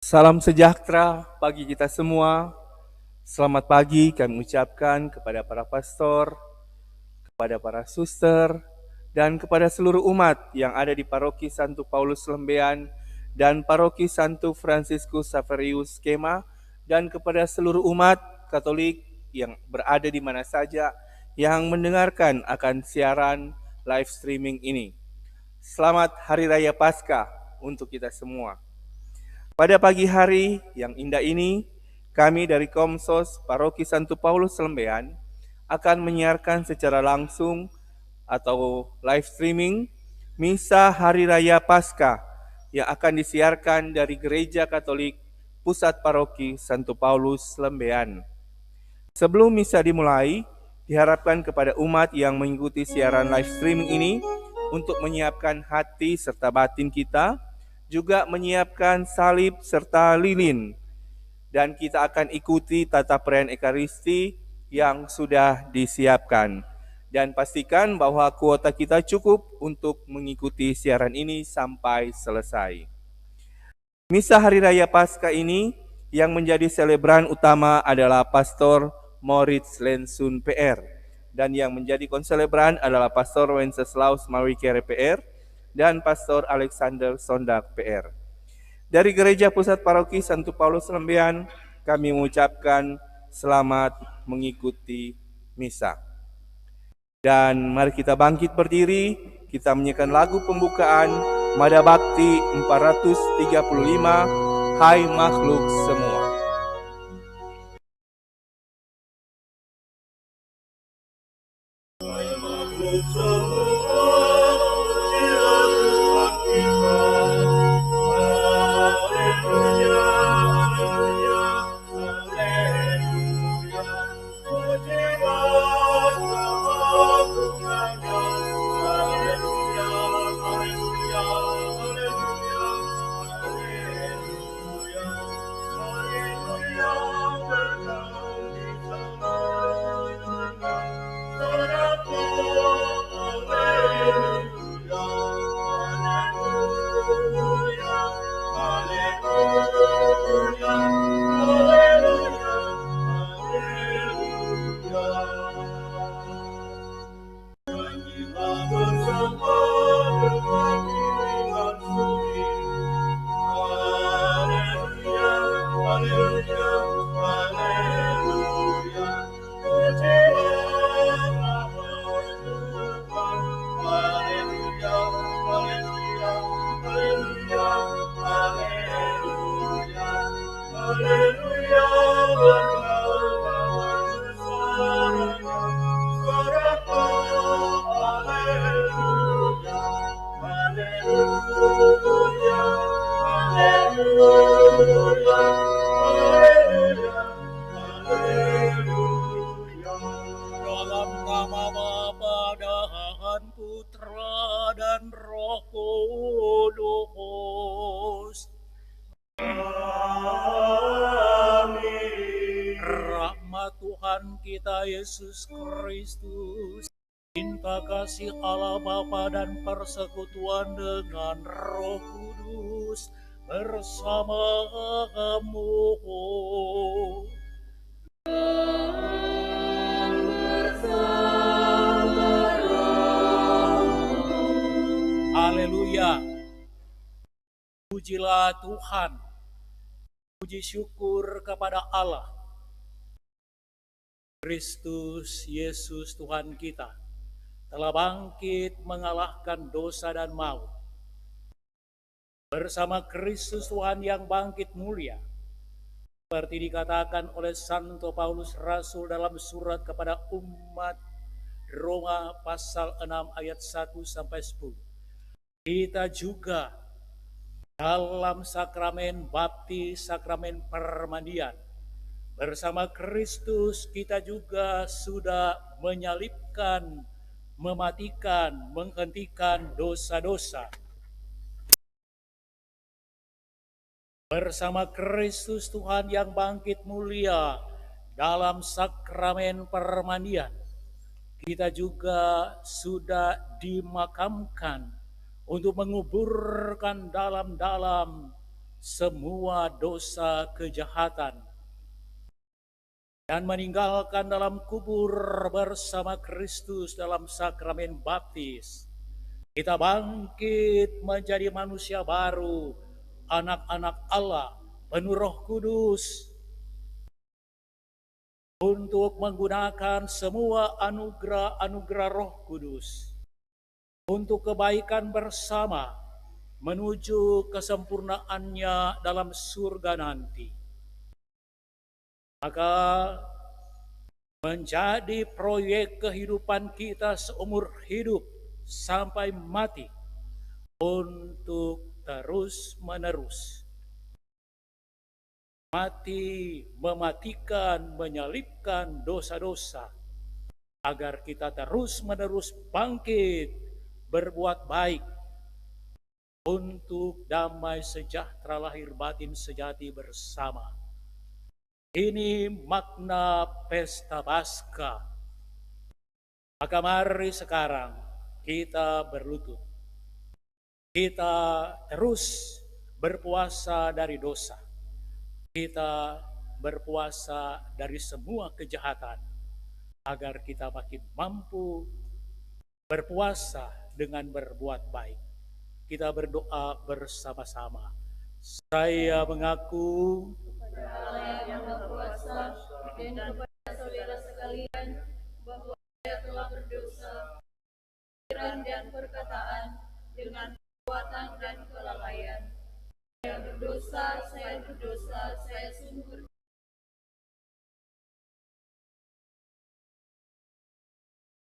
Salam sejahtera bagi kita semua. Selamat pagi kami ucapkan kepada para pastor, kepada para suster, dan kepada seluruh umat yang ada di Paroki Santo Paulus Lembean dan Paroki Santo Fransiskus Saverius Kema, dan kepada seluruh umat Katolik yang berada di mana saja yang mendengarkan akan siaran live streaming ini. Selamat Hari Raya Paskah untuk kita semua. Pada pagi hari yang indah ini, kami dari Komsos Paroki Santo Paulus Lembean akan menyiarkan secara langsung atau live streaming Misa Hari Raya Paskah yang akan disiarkan dari Gereja Katolik Pusat Paroki Santo Paulus Lembean. Sebelum misa dimulai, diharapkan kepada umat yang mengikuti siaran live streaming ini untuk menyiapkan hati serta batin kita, juga menyiapkan salib serta lilin. Dan kita akan ikuti tata perayaan Ekaristi yang sudah disiapkan. Dan pastikan bahwa kuota kita cukup untuk mengikuti siaran ini sampai selesai. Misa Hari Raya Paskah ini yang menjadi selebran utama adalah Pastor Moritz Lensun PR. Dan yang menjadi konselebran adalah Pastor Wenceslaus Mawikere PR dan Pastor Alexander Sondak PR. Dari Gereja Pusat Paroki Santo Paulus Lembean, kami mengucapkan selamat mengikuti misa. Dan mari kita bangkit berdiri, kita menyanyikan lagu pembukaan Mada Bakti 435, Hai Makhluk Semua. Hai makhluk semua, pujilah Tuhan kita. Haleluya, haleluya, haleluya. Pujilah keagungannya. Haleluya, haleluya, haleluya, haleluya, haleluya. Bernaung di sana. Dalam nama Bapa dan Putra dan Roh Kudus. Amin. Rahmat Tuhan kita Yesus Kristus, cinta kasih Allah Bapa dan persekutuan dengan Roh Kudus bersamamu. Haleluya. Pujilah Tuhan. Puji syukur kepada Allah. Kristus Yesus Tuhan kita telah bangkit mengalahkan dosa dan maut. Bersama Kristus Tuhan yang bangkit mulia, seperti dikatakan oleh Santo Paulus Rasul dalam surat kepada umat Roma pasal 6 ayat 1 sampai 10. Kita juga dalam sakramen baptis, sakramen permandian, bersama Kristus kita juga sudah menyalibkan, mematikan, menghentikan dosa-dosa. Bersama Kristus Tuhan yang bangkit mulia dalam sakramen permandian, kita juga sudah dimakamkan untuk menguburkan dalam-dalam semua dosa kejahatan dan meninggalkan dalam kubur bersama Kristus dalam sakramen baptis, kita bangkit menjadi manusia baru, anak-anak Allah, penuh Roh Kudus, untuk menggunakan semua anugerah-anugerah Roh Kudus untuk kebaikan bersama menuju kesempurnaannya dalam surga nanti. Maka menjadi proyek kehidupan kita seumur hidup sampai mati untuk terus-menerus mati, mematikan, menyalibkan dosa-dosa, agar kita terus-menerus bangkit, berbuat baik, untuk damai sejahtera lahir batin sejati bersama. Ini makna pesta Paskah. Maka mari sekarang kita berlutut. Kita terus berpuasa dari dosa. Kita berpuasa dari semua kejahatan, agar kita makin mampu berpuasa dengan berbuat baik. Kita berdoa bersama-sama. Saya mengaku kepada Allah yang Maha Kuasa dan kepada saudara sekalian bahwa saya telah berdosa pikiran dan perkataan dengan perbuatan dan kelalaian. Saya berdosa, saya sungguh berdosa.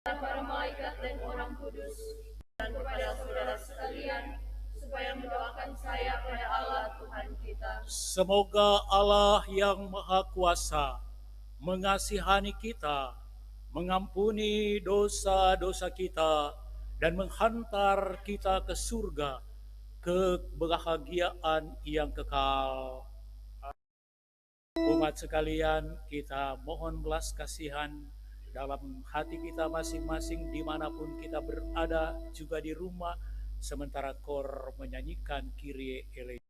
Para malaikat dan orang kudus dan kepada saudara sekalian supaya mendoakan saya pada Allah Tuhan kita. semoga Allah yang Maha Kuasa mengasihani kita, mengampuni dosa-dosa kita, dan menghantar kita ke surga, kebahagiaan yang kekal. Umat sekalian, kita mohon belas kasihan dalam hati kita masing-masing dimanapun kita berada, juga di rumah, sementara kor menyanyikan Kyrie eleison.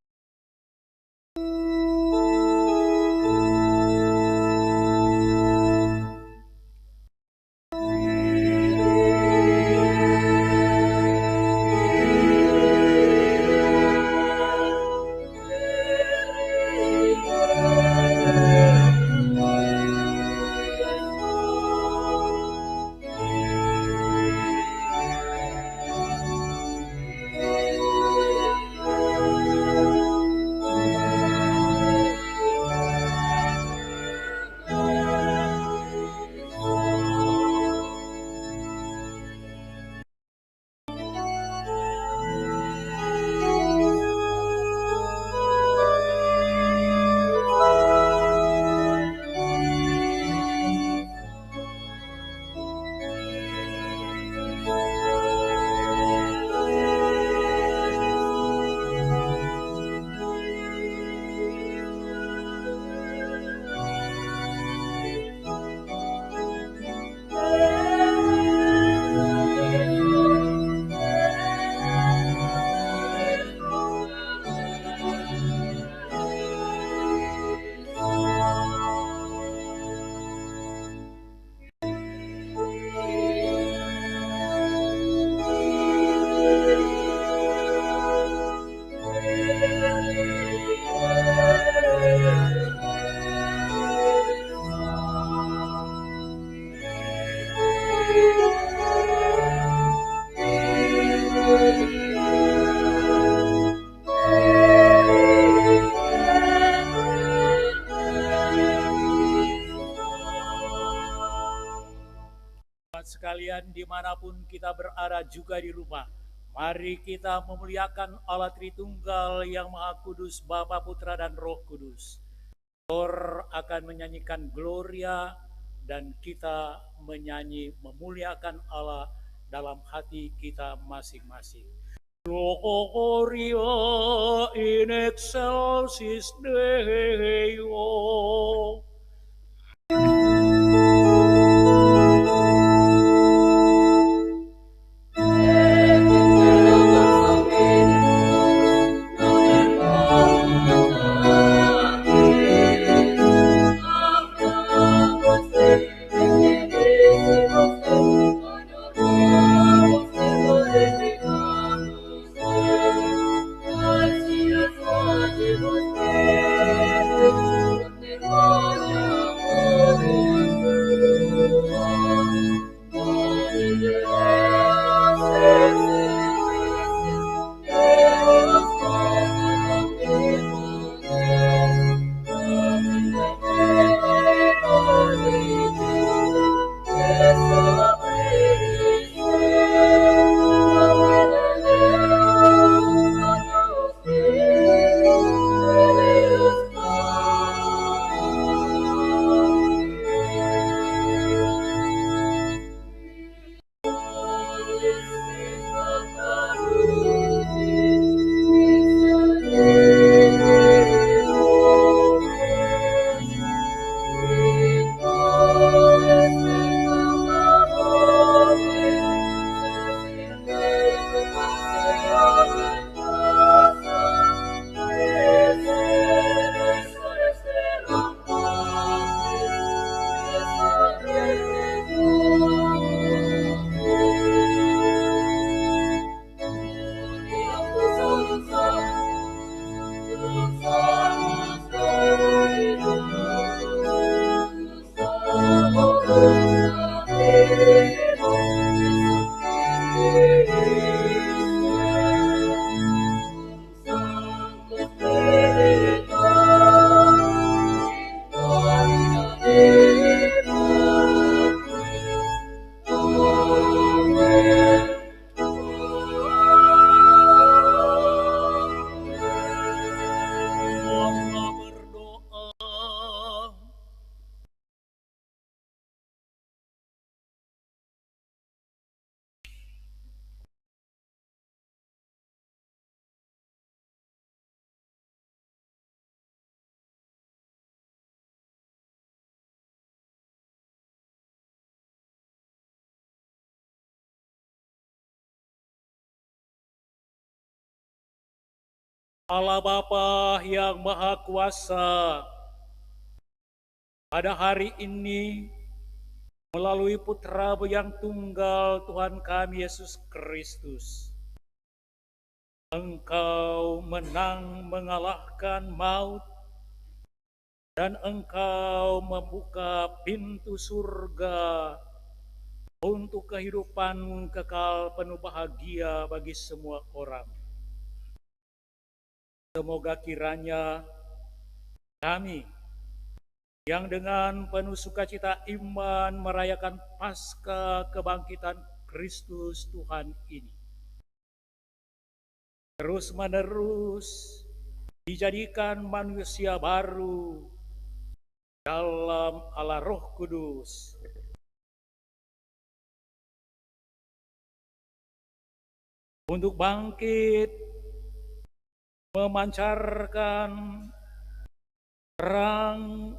Sekalian dimanapun kita berada, juga di rumah, mari kita memuliakan Allah Tritunggal yang Maha Kudus, Bapa, Putra, dan Roh Kudus. Kor akan menyanyikan Gloria, dan kita menyanyi memuliakan Allah dalam hati kita masing-masing. Gloria in excelsis Deo. Allah Bapa yang Maha Kuasa, pada hari ini melalui Putra yang tunggal Tuhan kami Yesus Kristus, Engkau menang mengalahkan maut, dan Engkau membuka pintu surga untuk kehidupan kekal penuh bahagia bagi semua orang. Semoga kiranya kami yang dengan penuh sukacita iman merayakan Paskah kebangkitan Kristus Tuhan ini terus-menerus dijadikan manusia baru dalam Allah Roh Kudus, untuk bangkit memancarkan terang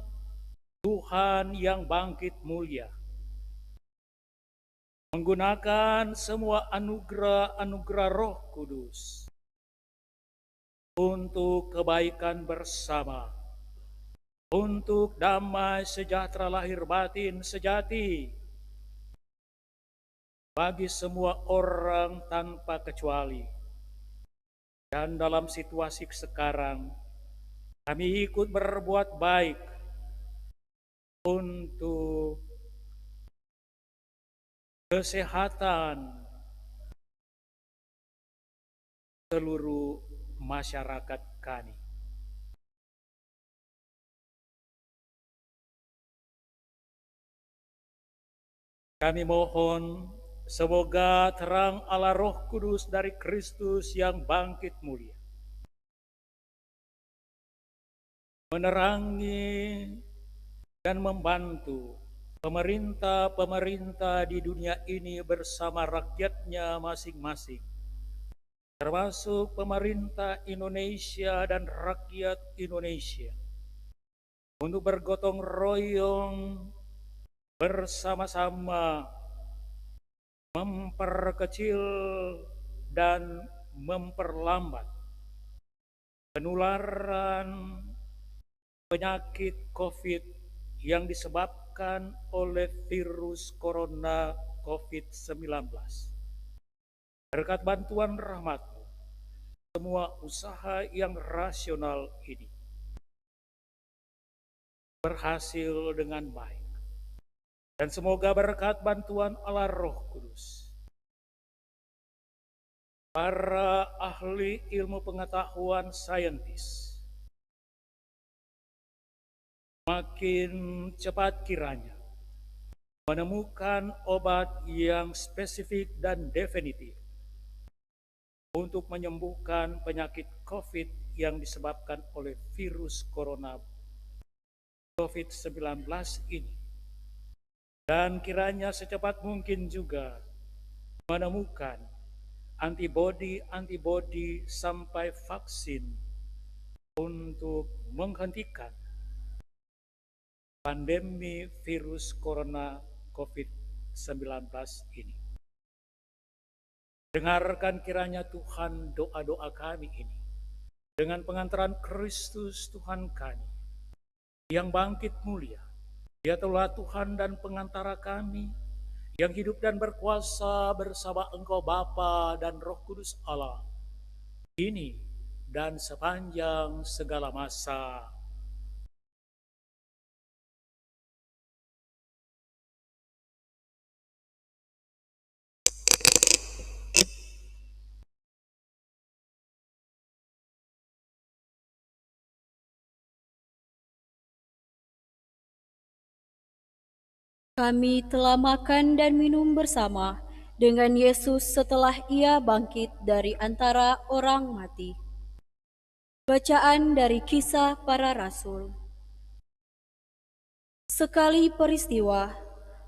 Tuhan yang bangkit mulia, menggunakan semua anugerah Roh Kudus untuk kebaikan bersama, untuk damai sejahtera lahir batin sejati bagi semua orang tanpa kecuali. Dan dalam situasi sekarang, kami ikut berbuat baik untuk kesehatan seluruh masyarakat kami. Kami mohon semoga terang Allah Roh Kudus dari Kristus yang bangkit mulia menerangi dan membantu pemerintah-pemerintah di dunia ini bersama rakyatnya masing-masing, termasuk pemerintah Indonesia dan rakyat Indonesia, untuk bergotong royong bersama-sama memperkecil dan memperlambat penularan penyakit COVID yang disebabkan oleh virus corona COVID-19. Berkat bantuan rahmat-Mu, semua usaha yang rasional ini berhasil dengan baik. Dan semoga berkat bantuan Allah Roh Kudus, para ahli ilmu pengetahuan saintis makin cepat kiranya menemukan obat yang spesifik dan definitif untuk menyembuhkan penyakit COVID yang disebabkan oleh virus corona COVID-19 ini. Dan kiranya secepat mungkin juga menemukan antibodi sampai vaksin untuk menghentikan pandemi virus corona COVID-19 ini. Dengarkan kiranya Tuhan doa-doa kami ini dengan pengantaran Kristus Tuhan kami yang bangkit mulia. Dia telah Tuhan dan pengantara kami yang hidup dan berkuasa bersama Engkau Bapa dan Roh Kudus Allah, kini dan sepanjang segala masa. Kami telah makan dan minum bersama dengan Yesus setelah Ia bangkit dari antara orang mati. Bacaan dari Kisah Para Rasul. Sekali peristiwa,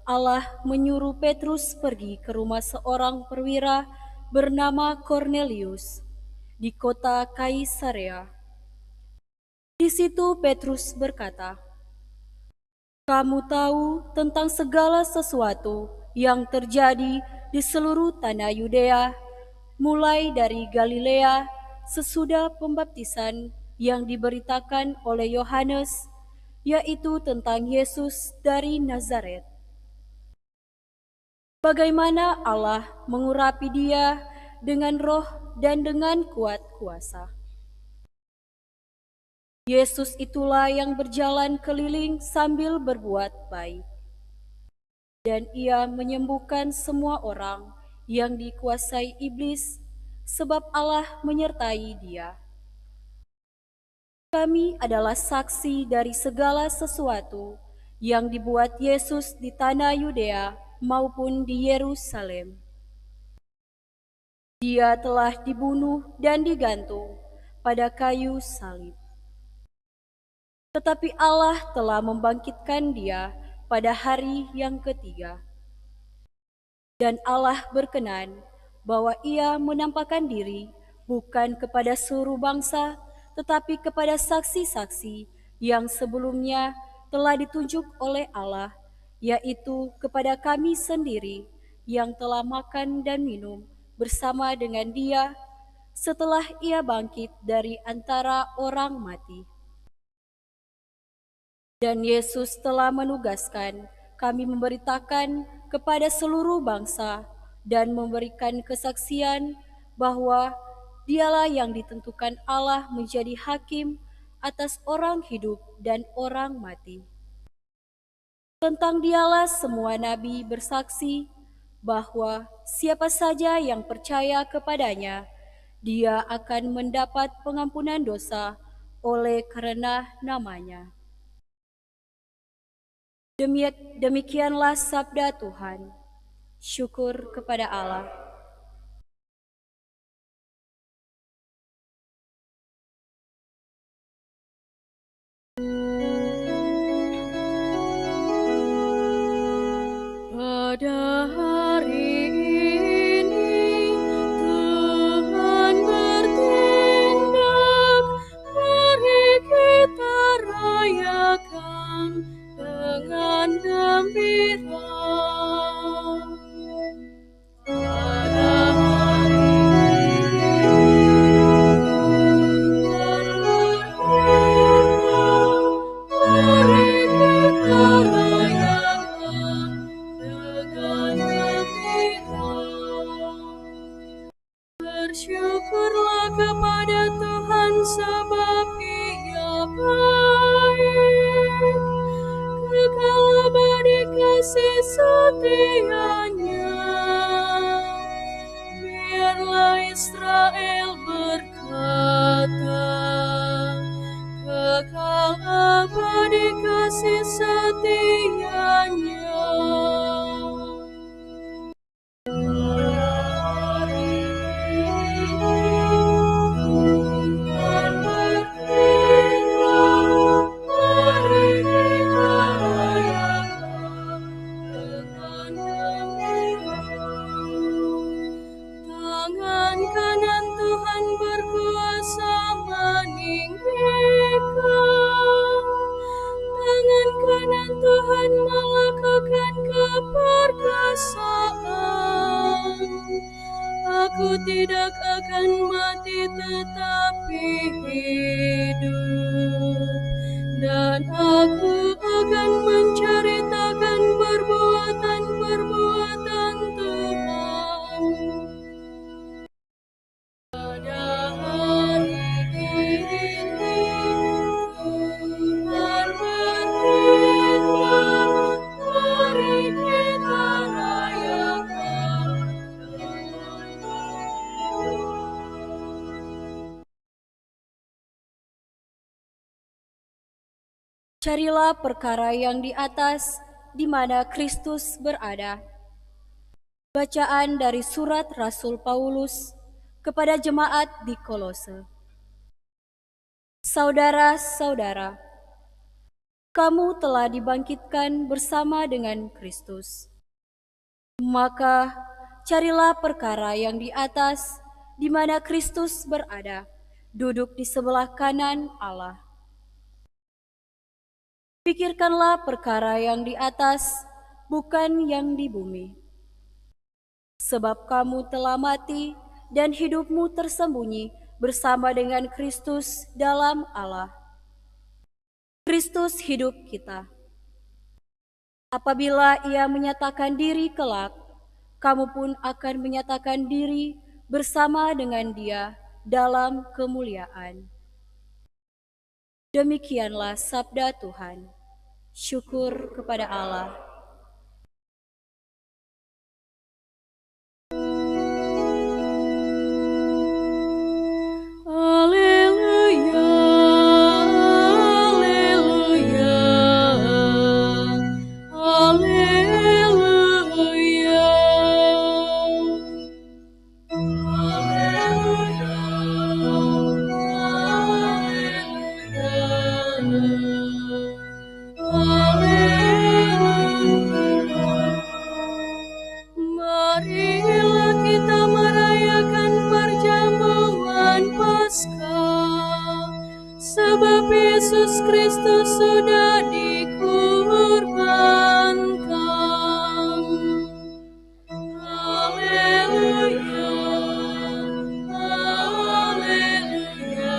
Allah menyuruh Petrus pergi ke rumah seorang perwira bernama Kornelius di kota Kaisarea. Di situ Petrus berkata, "Kamu tahu tentang segala sesuatu yang terjadi di seluruh tanah Yudea, mulai dari Galilea sesudah pembaptisan yang diberitakan oleh Yohanes, yaitu tentang Yesus dari Nazaret. Bagaimana Allah mengurapi dia dengan roh dan dengan kuat kuasa. Yesus itulah yang berjalan keliling sambil berbuat baik. Dan ia menyembuhkan semua orang yang dikuasai iblis, sebab Allah menyertai dia. Kami adalah saksi dari segala sesuatu yang dibuat Yesus di tanah Yudea maupun di Yerusalem. Dia telah dibunuh dan digantung pada kayu salib. Tetapi Allah telah membangkitkan dia pada hari yang ketiga. Dan Allah berkenan bahwa ia menampakkan diri bukan kepada seluruh bangsa, tetapi kepada saksi-saksi yang sebelumnya telah ditunjuk oleh Allah, yaitu kepada kami sendiri yang telah makan dan minum bersama dengan dia setelah ia bangkit dari antara orang mati. Dan Yesus telah menugaskan kami memberitakan kepada seluruh bangsa dan memberikan kesaksian bahwa dialah yang ditentukan Allah menjadi hakim atas orang hidup dan orang mati. Tentang dialah semua nabi bersaksi bahwa siapa saja yang percaya kepadanya, dia akan mendapat pengampunan dosa oleh karena namanya. Demikianlah sabda Tuhan. Syukur kepada Allah. Pada hari ini Tuhan bertindak, mari kita rayakan dengan gembira. Pada hari ini Tuhan bertindak, mari kita rayakan dengan gembira. Bersyukurlah kepada Tuhan sebab Ia baik. Kekal abadi kasih setianya. Biarlah Israel berkata, kekal abadi kasih setianya. Tangan kanan Tuhan berkuasa meninggikan. Tangan kanan Tuhan melakukan keperkasaan. Aku tidak akan mati tetapi hidup, dan aku akan menceritakan perbuatan-perbuatan Tuhan. Pada hari ini Tuhan bertindak, mari kita rayakan. Carilah perkara yang di atas, di mana Kristus berada. Bacaan dari surat Rasul Paulus kepada jemaat di Kolose. Saudara-saudara, kamu telah dibangkitkan bersama dengan Kristus. Maka carilah perkara yang di atas, di mana Kristus berada, duduk di sebelah kanan Allah. Pikirkanlah perkara yang di atas, bukan yang di bumi. Sebab kamu telah mati dan hidupmu tersembunyi bersama dengan Kristus dalam Allah. Kristus hidup kita. Apabila Ia menyatakan diri kelak, kamu pun akan menyatakan diri bersama dengan Dia dalam kemuliaan. Demikianlah sabda Tuhan. Syukur kepada Allah. Haleluya, haleluya, haleluya. Marilah kita merayakan perjamuan Paskah, sebab Yesus Kristus sudah dikurbankan. Haleluya, haleluya, haleluya.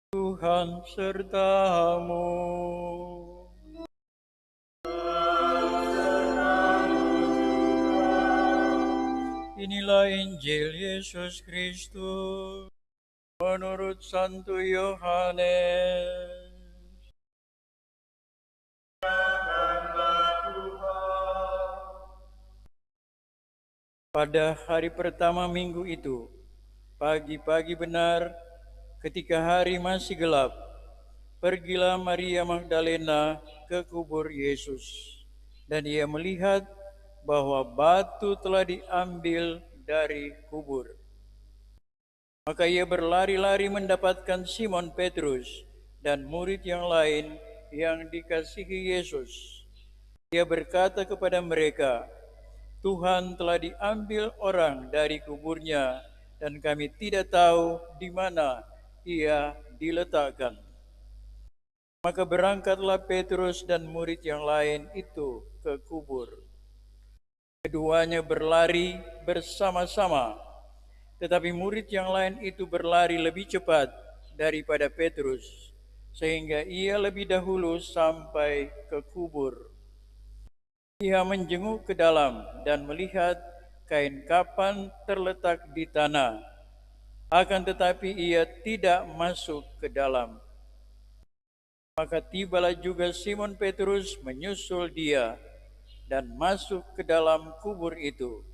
Tuhan sertamu. Inilah Injil Yesus Kristus menurut Santo Yohanes. Pada hari pertama minggu itu, pagi-pagi benar, ketika hari masih gelap, pergilah Maria Magdalena ke kubur Yesus, dan ia melihat bahwa batu telah diambil dari kubur. Maka ia berlari-lari mendapatkan Simon Petrus dan murid yang lain yang dikasihi Yesus. Ia berkata kepada mereka, "Tuhan telah diambil orang dari kuburnya, dan kami tidak tahu di mana ia diletakkan." Maka berangkatlah Petrus dan murid yang lain itu ke kubur. Keduanya berlari bersama-sama, tetapi murid yang lain itu berlari lebih cepat daripada Petrus, sehingga ia lebih dahulu sampai ke kubur. Ia menjenguk ke dalam dan melihat kain kapan terletak di tanah, akan tetapi ia tidak masuk ke dalam. Maka tibalah juga Simon Petrus menyusul dia dan masuk ke dalam kubur itu.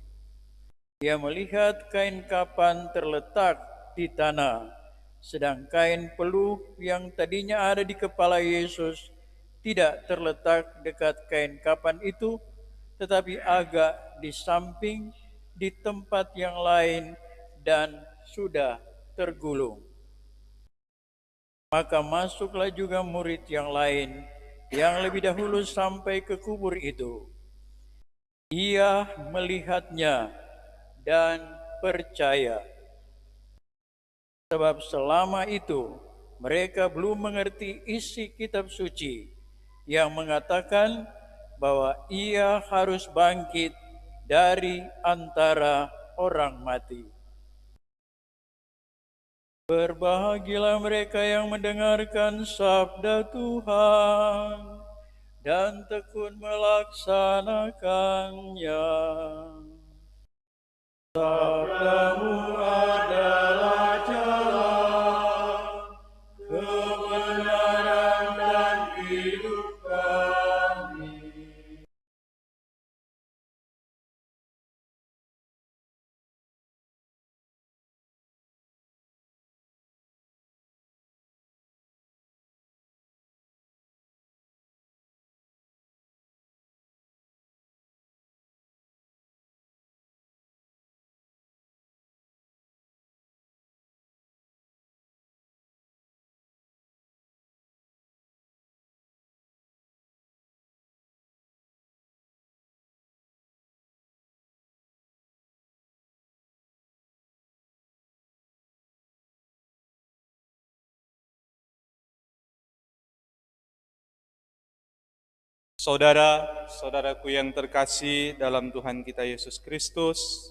Ia melihat kain kapan terletak di tanah, sedang kain peluh yang tadinya ada di kepala Yesus tidak terletak dekat kain kapan itu, tetapi agak di samping di tempat yang lain dan sudah tergulung. Maka masuklah juga murid yang lain yang lebih dahulu sampai ke kubur itu. Ia melihatnya dan percaya, sebab selama itu mereka belum mengerti isi kitab suci yang mengatakan bahwa ia harus bangkit dari antara orang mati. Berbahagialah mereka yang mendengarkan sabda Tuhan dan tekun melaksanakannya. Sabdamu adalah jalan, kebenaran dan hidup kami. Saudara-saudaraku yang terkasih dalam Tuhan kita Yesus Kristus,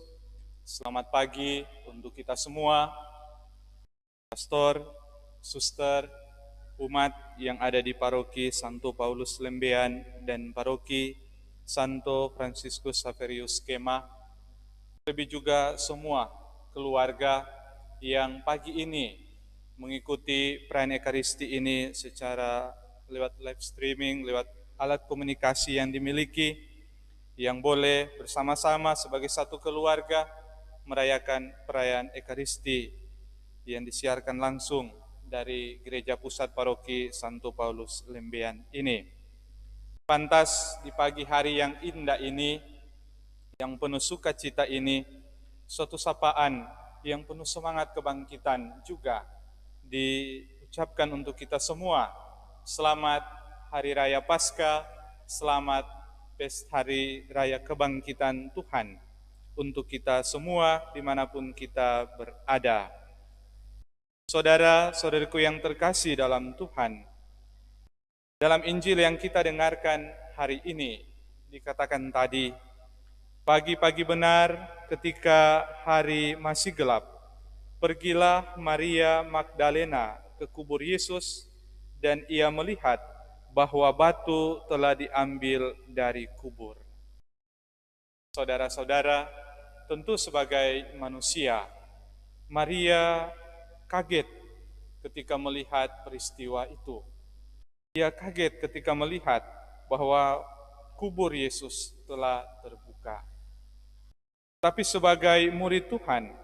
selamat pagi untuk kita semua, pastor, suster, umat yang ada di paroki Santo Paulus Lembean dan paroki Santo Franciscus Xaverius Kemah, lebih juga semua keluarga yang pagi ini mengikuti perayaan Ekaristi ini secara lewat live streaming, lewat alat komunikasi yang dimiliki, yang boleh bersama-sama sebagai satu keluarga merayakan perayaan Ekaristi yang disiarkan langsung dari Gereja Pusat Paroki Santo Paulus Lembean ini. Pantas di pagi hari yang indah ini, yang penuh sukacita ini, suatu sapaan yang penuh semangat kebangkitan juga diucapkan untuk kita semua. Selamat Hari Raya Paskah, selamat Hari Raya Kebangkitan Tuhan untuk kita semua dimanapun kita berada. Saudara-saudariku yang terkasih dalam Tuhan, dalam Injil yang kita dengarkan hari ini, dikatakan tadi, pagi-pagi benar ketika hari masih gelap, pergilah Maria Magdalena ke kubur Yesus dan ia melihat bahwa batu telah diambil dari kubur. Saudara-saudara, tentu sebagai manusia, Maria kaget ketika melihat peristiwa itu. Dia kaget ketika melihat bahwa kubur Yesus telah terbuka. Tapi sebagai murid Tuhan,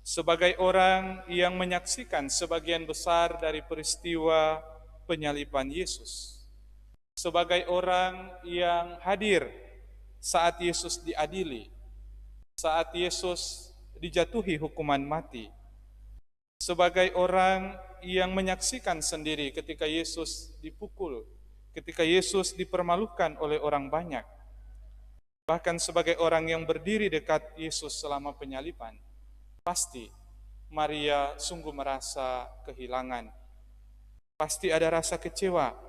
sebagai orang yang menyaksikan sebagian besar dari peristiwa penyaliban Yesus, sebagai orang yang hadir saat Yesus diadili, saat Yesus dijatuhi hukuman mati, sebagai orang yang menyaksikan sendiri ketika Yesus dipukul, ketika Yesus dipermalukan oleh orang banyak, bahkan sebagai orang yang berdiri dekat Yesus selama penyaliban, pasti Maria sungguh merasa kehilangan. Pasti ada rasa kecewa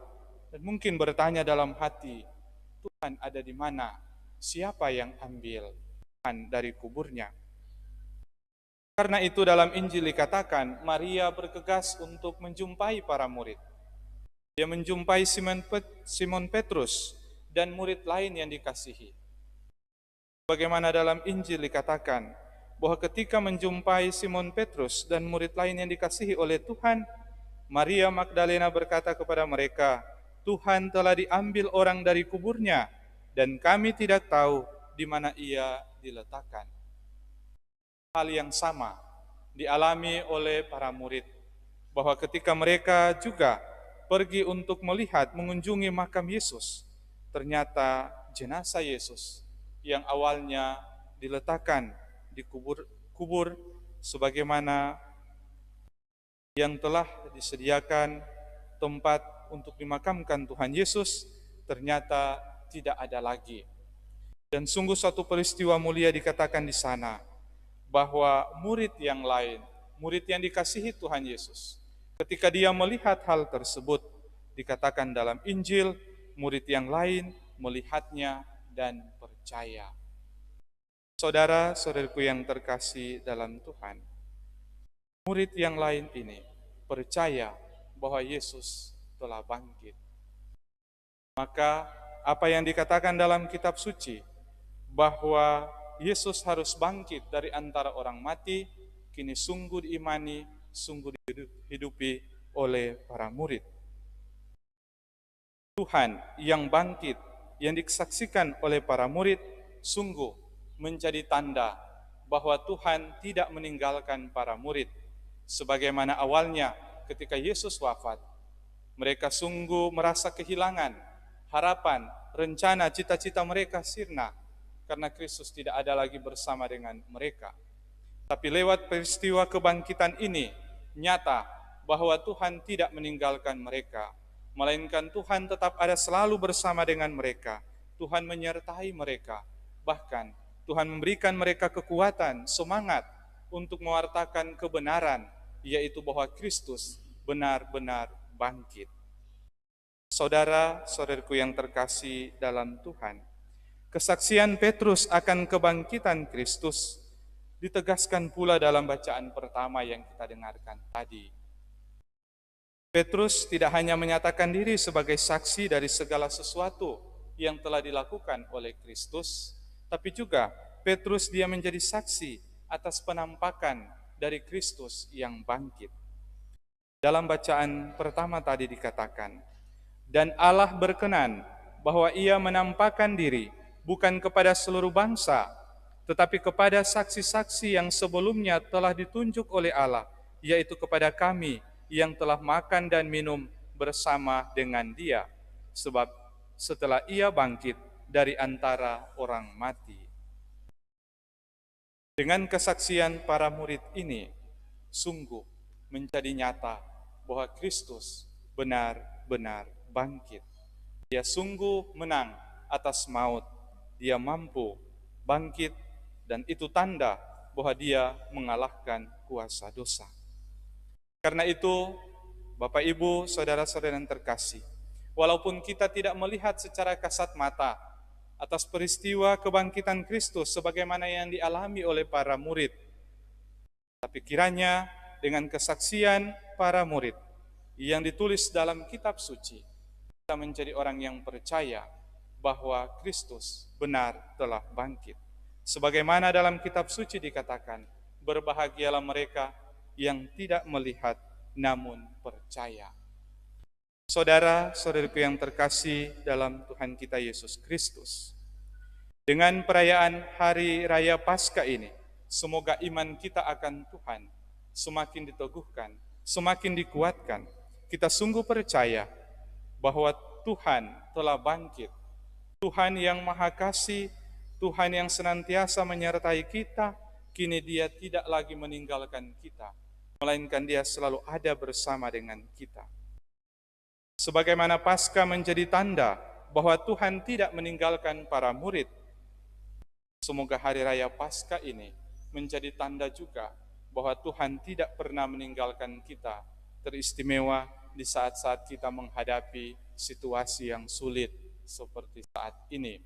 dan mungkin bertanya dalam hati, Tuhan ada di mana? Siapa yang ambil Tuhan dari kuburnya? Karena itu dalam Injil dikatakan, Maria bergegas untuk menjumpai para murid. Dia menjumpai Simon Petrus dan murid lain yang dikasihi. Bagaimana dalam Injil dikatakan, bahwa ketika menjumpai Simon Petrus dan murid lain yang dikasihi oleh Tuhan, Maria Magdalena berkata kepada mereka, Tuhan telah diambil orang dari kuburnya, dan kami tidak tahu di mana ia diletakkan. Hal yang sama dialami oleh para murid, bahwa ketika mereka juga pergi untuk melihat, mengunjungi makam Yesus, ternyata jenazah Yesus yang awalnya diletakkan di kubur sebagaimana yang telah disediakan tempat untuk dimakamkan Tuhan Yesus, ternyata tidak ada lagi. Dan sungguh satu peristiwa mulia dikatakan di sana, bahwa murid yang lain, murid yang dikasihi Tuhan Yesus, ketika dia melihat hal tersebut, dikatakan dalam Injil, murid yang lain melihatnya dan percaya. Saudara-saudariku yang terkasih dalam Tuhan, murid yang lain ini percaya bahwa Yesus telah bangkit. Maka apa yang dikatakan dalam kitab suci, bahwa Yesus harus bangkit dari antara orang mati, kini sungguh diimani, sungguh dihidupi oleh para murid. Tuhan yang bangkit, yang disaksikan oleh para murid, sungguh menjadi tanda bahwa Tuhan tidak meninggalkan para murid. Sebagaimana awalnya ketika Yesus wafat, mereka sungguh merasa kehilangan harapan, rencana, cita-cita mereka sirna karena Kristus tidak ada lagi bersama dengan mereka. Tapi lewat peristiwa kebangkitan ini, nyata bahwa Tuhan tidak meninggalkan mereka, melainkan Tuhan tetap ada selalu bersama dengan mereka. Tuhan menyertai mereka, bahkan Tuhan memberikan mereka kekuatan, semangat untuk mewartakan kebenaran, yaitu bahwa Kristus benar-benar bangkit. Saudara-saudariku yang terkasih dalam Tuhan, kesaksian Petrus akan kebangkitan Kristus ditegaskan pula dalam bacaan pertama yang kita dengarkan tadi. Petrus tidak hanya menyatakan diri sebagai saksi dari segala sesuatu yang telah dilakukan oleh Kristus, tapi juga Petrus dia menjadi saksi atas penampakan dari Kristus yang bangkit. Dalam bacaan pertama tadi dikatakan, dan Allah berkenan bahwa ia menampakkan diri bukan kepada seluruh bangsa, tetapi kepada saksi-saksi yang sebelumnya telah ditunjuk oleh Allah, yaitu kepada kami yang telah makan dan minum bersama dengan Dia, sebab setelah ia bangkit dari antara orang mati. Dengan kesaksian para murid ini, sungguh menjadi nyata bahwa Kristus benar-benar bangkit. Dia sungguh menang atas maut. Dia mampu bangkit dan itu tanda bahwa dia mengalahkan kuasa dosa. Karena itu, Bapak Ibu, saudara-saudara yang terkasih, walaupun kita tidak melihat secara kasat mata atas peristiwa kebangkitan Kristus sebagaimana yang dialami oleh para murid, tapi kiranya dengan kesaksian para murid yang ditulis dalam kitab suci, kita menjadi orang yang percaya bahwa Kristus benar telah bangkit. Sebagaimana dalam kitab suci dikatakan, berbahagialah mereka yang tidak melihat namun percaya. Saudara-saudariku yang terkasih dalam Tuhan kita Yesus Kristus, dengan perayaan Hari Raya Paskah ini, semoga iman kita akan Tuhan semakin diteguhkan, semakin dikuatkan. Kita sungguh percaya bahwa Tuhan telah bangkit. Tuhan yang Maha Kasih, Tuhan yang senantiasa menyertai kita, kini Dia tidak lagi meninggalkan kita, melainkan Dia selalu ada bersama dengan kita. Sebagaimana Paskah menjadi tanda bahwa Tuhan tidak meninggalkan para murid, semoga Hari Raya Paskah ini menjadi tanda juga bahwa Tuhan tidak pernah meninggalkan kita, teristimewa di saat-saat kita menghadapi situasi yang sulit seperti saat ini.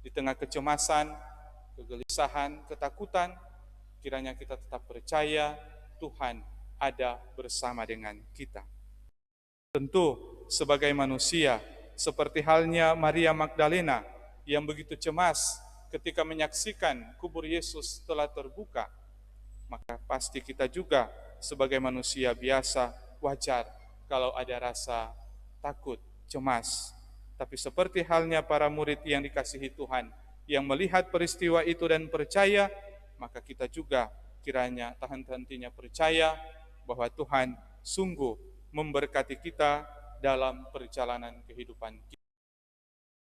Di tengah kecemasan, kegelisahan, ketakutan, kiranya kita tetap percaya Tuhan ada bersama dengan kita. Tentu sebagai manusia, seperti halnya Maria Magdalena yang begitu cemas ketika menyaksikan kubur Yesus telah terbuka, maka pasti kita juga sebagai manusia biasa wajar kalau ada rasa takut, cemas. Tapi seperti halnya para murid yang dikasihi Tuhan, yang melihat peristiwa itu dan percaya, maka kita juga kiranya tak henti-hentinya percaya bahwa Tuhan sungguh memberkati kita dalam perjalanan kehidupan kita.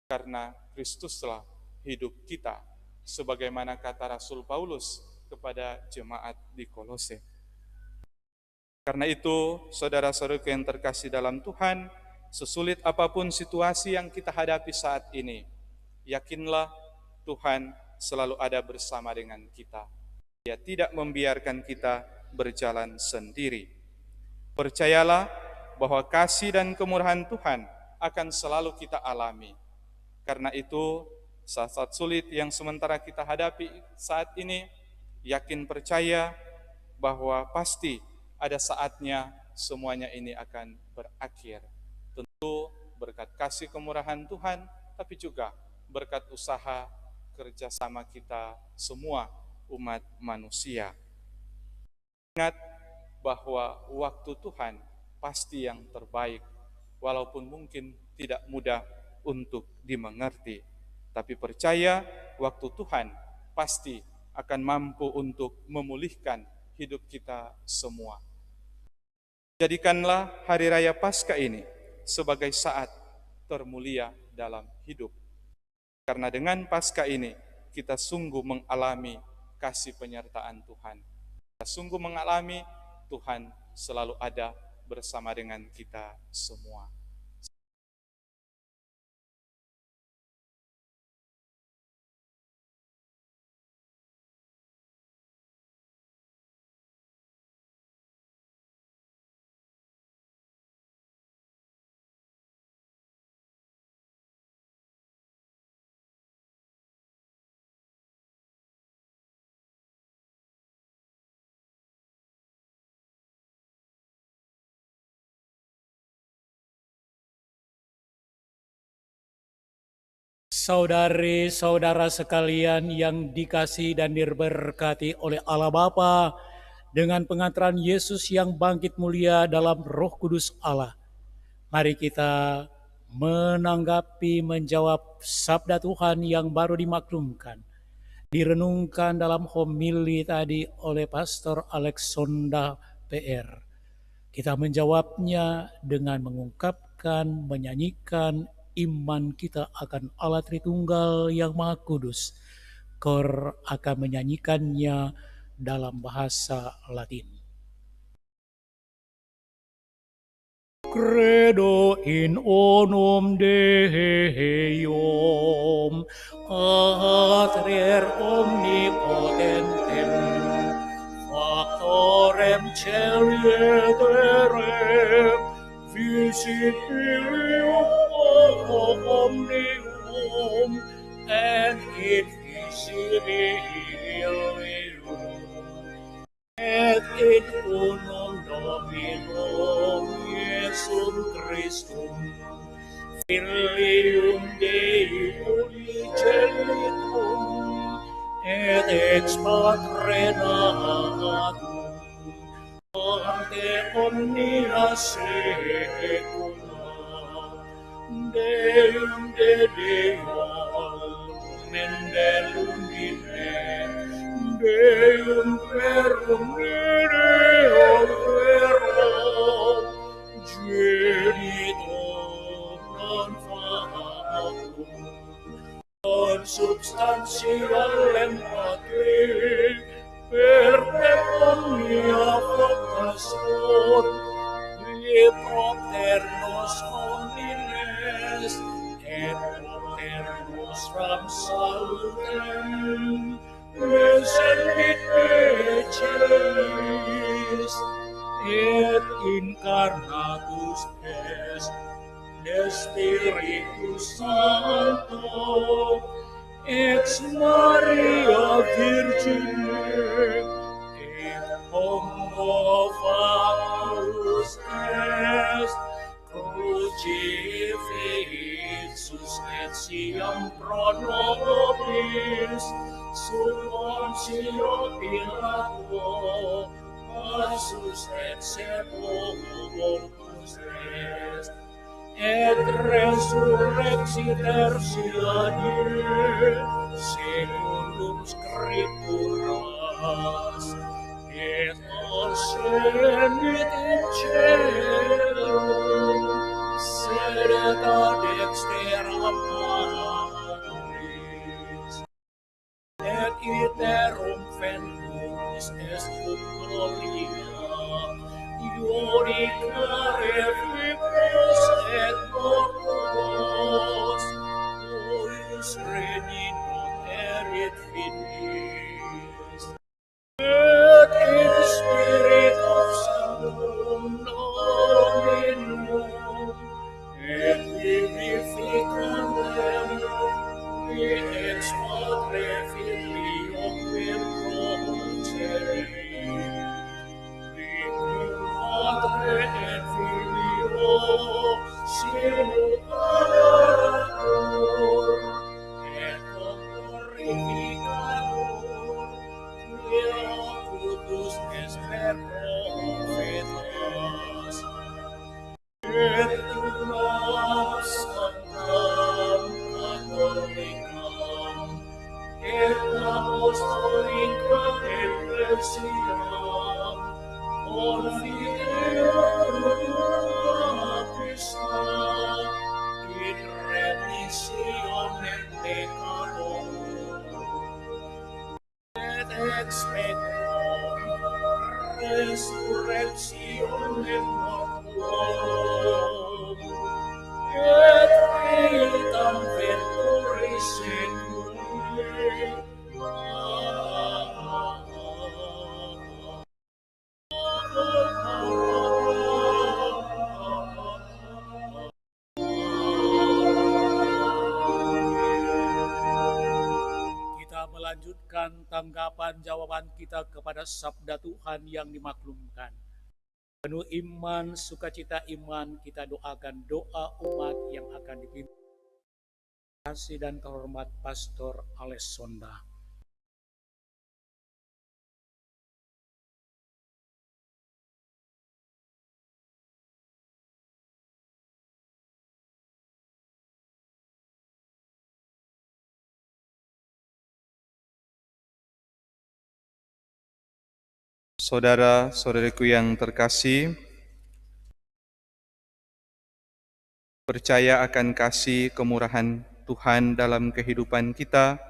Karena Kristuslah hidup kita, sebagaimana kata Rasul Paulus kepada jemaat di Kolose. Karena itu, saudara-saudara yang terkasih dalam Tuhan, sesulit apapun situasi yang kita hadapi saat ini, yakinlah Tuhan selalu ada bersama dengan kita. Dia tidak membiarkan kita berjalan sendiri. Percayalah bahwa kasih dan kemurahan Tuhan akan selalu kita alami. Karena itu, saat-saat sulit yang sementara kita hadapi saat ini, yakin percaya bahwa pasti ada saatnya semuanya ini akan berakhir. Tentu berkat kasih kemurahan Tuhan, tapi juga berkat usaha kerjasama kita semua umat manusia. Ingat bahwa waktu Tuhan pasti yang terbaik, walaupun mungkin tidak mudah untuk dimengerti. Tapi percaya waktu Tuhan pasti akan mampu untuk memulihkan hidup kita semua. Jadikanlah Hari Raya Paskah ini sebagai saat termulia dalam hidup. Karena dengan Paskah ini kita sungguh mengalami kasih penyertaan Tuhan. Kita sungguh mengalami Tuhan selalu ada bersama dengan kita semua. Saudari-saudara sekalian yang dikasihi dan diberkati oleh Allah Bapa, dengan pengantaran Yesus yang bangkit mulia dalam Roh Kudus Allah, mari kita menanggapi, menjawab sabda Tuhan yang baru dimaklumkan, direnungkan dalam homili tadi oleh Pastor Alexonda PR. Kita menjawabnya dengan mengungkapkan, menyanyikan iman kita akan Allah Tritunggal yang Maha Kudus. Kor akan menyanyikannya dalam bahasa Latin. Credo in onum Deum, Pater omnipotentem, Factorem Caeli et terrem, Visibilium omnium, and invisibilium, et in unum Dominum Iesum Christum, Filium Dei unigenitum, et ex Patre natum, ante omnia saecula, Deum de Deo, Mendelum Dine, Deum verum Deo verum, Genitum non factum, consubstantialem Patri, per te omnia vocación, qui propter nos homines, et propter nostram salutem, descendit de celis, et incarnatus est de Spiritus Sancto, ex Maria Virgine, et homo factus est, crucifixus et siam pro nobis, sub Pontio Pilato, passus et sepultus est, et resurrexit tertia die, secundum Scripturas, et ascendit in caelum, sedet ad dexteram Patris, et iterum venturis est cum gloria, iudicare vivos et mortuos, cuius regni non erit finis, et in spiritus sanctum Dominum, et vivificantem, qui ex Patre Filio et Proceli, Padre et Filio, simul adorator, et glorificator, quia totus est per profetas, et una sanctam catholicam, et apostolicam ecclesiam, confideam apista, in remissionem peccatorum, et expectum resurrectionem mortuorum, et vitam venturis seculi. Kita melanjutkan tanggapan jawaban kita kepada sabda Tuhan yang dimaklumkan. Penuh iman, sukacita iman, kita doakan doa umat yang akan dipimpin Kasih dan terhormat Pastor Ales Sonda. Saudara-saudariku yang terkasih, percaya akan kasih kemurahan Tuhan dalam kehidupan kita,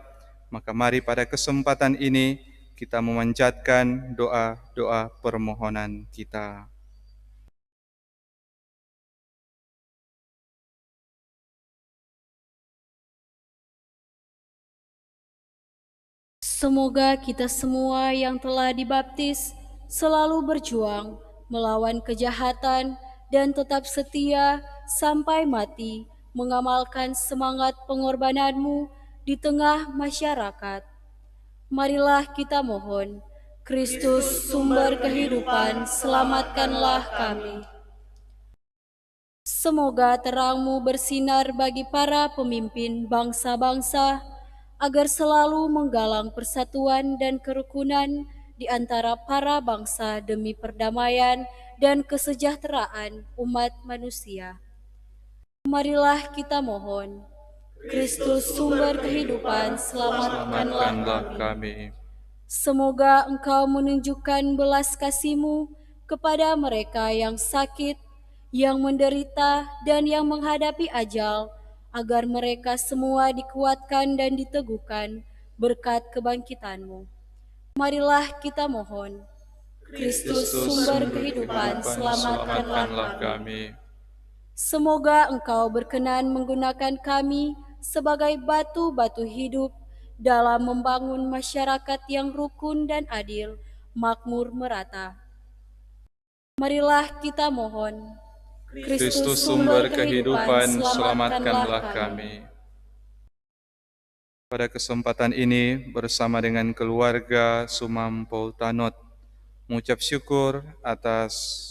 maka mari pada kesempatan ini kita memanjatkan doa-doa permohonan kita. Semoga kita semua yang telah dibaptis selalu berjuang melawan kejahatan dan tetap setia sampai mati, mengamalkan semangat pengorbananmu di tengah masyarakat. Marilah kita mohon, Kristus sumber kehidupan, selamatkanlah kami. Semoga terang-Mu bersinar bagi para pemimpin bangsa-bangsa, agar selalu menggalang persatuan dan kerukunan di antara para bangsa demi perdamaian dan kesejahteraan umat manusia. Marilah kita mohon, Kristus sumber kehidupan, selamatkanlah kami. Semoga Engkau menunjukkan belas kasih-Mu kepada mereka yang sakit, yang menderita, dan yang menghadapi ajal, agar mereka semua dikuatkan dan diteguhkan berkat kebangkitan-Mu. Marilah kita mohon, Kristus sumber kehidupan, selamatkanlah kami. Semoga Engkau berkenan menggunakan kami sebagai batu-batu hidup dalam membangun masyarakat yang rukun dan adil, makmur merata. Marilah kita mohon, Kristus sumber kehidupan, selamatkanlah kami. Pada kesempatan ini bersama dengan keluarga Sumampau Tanot mengucap syukur atas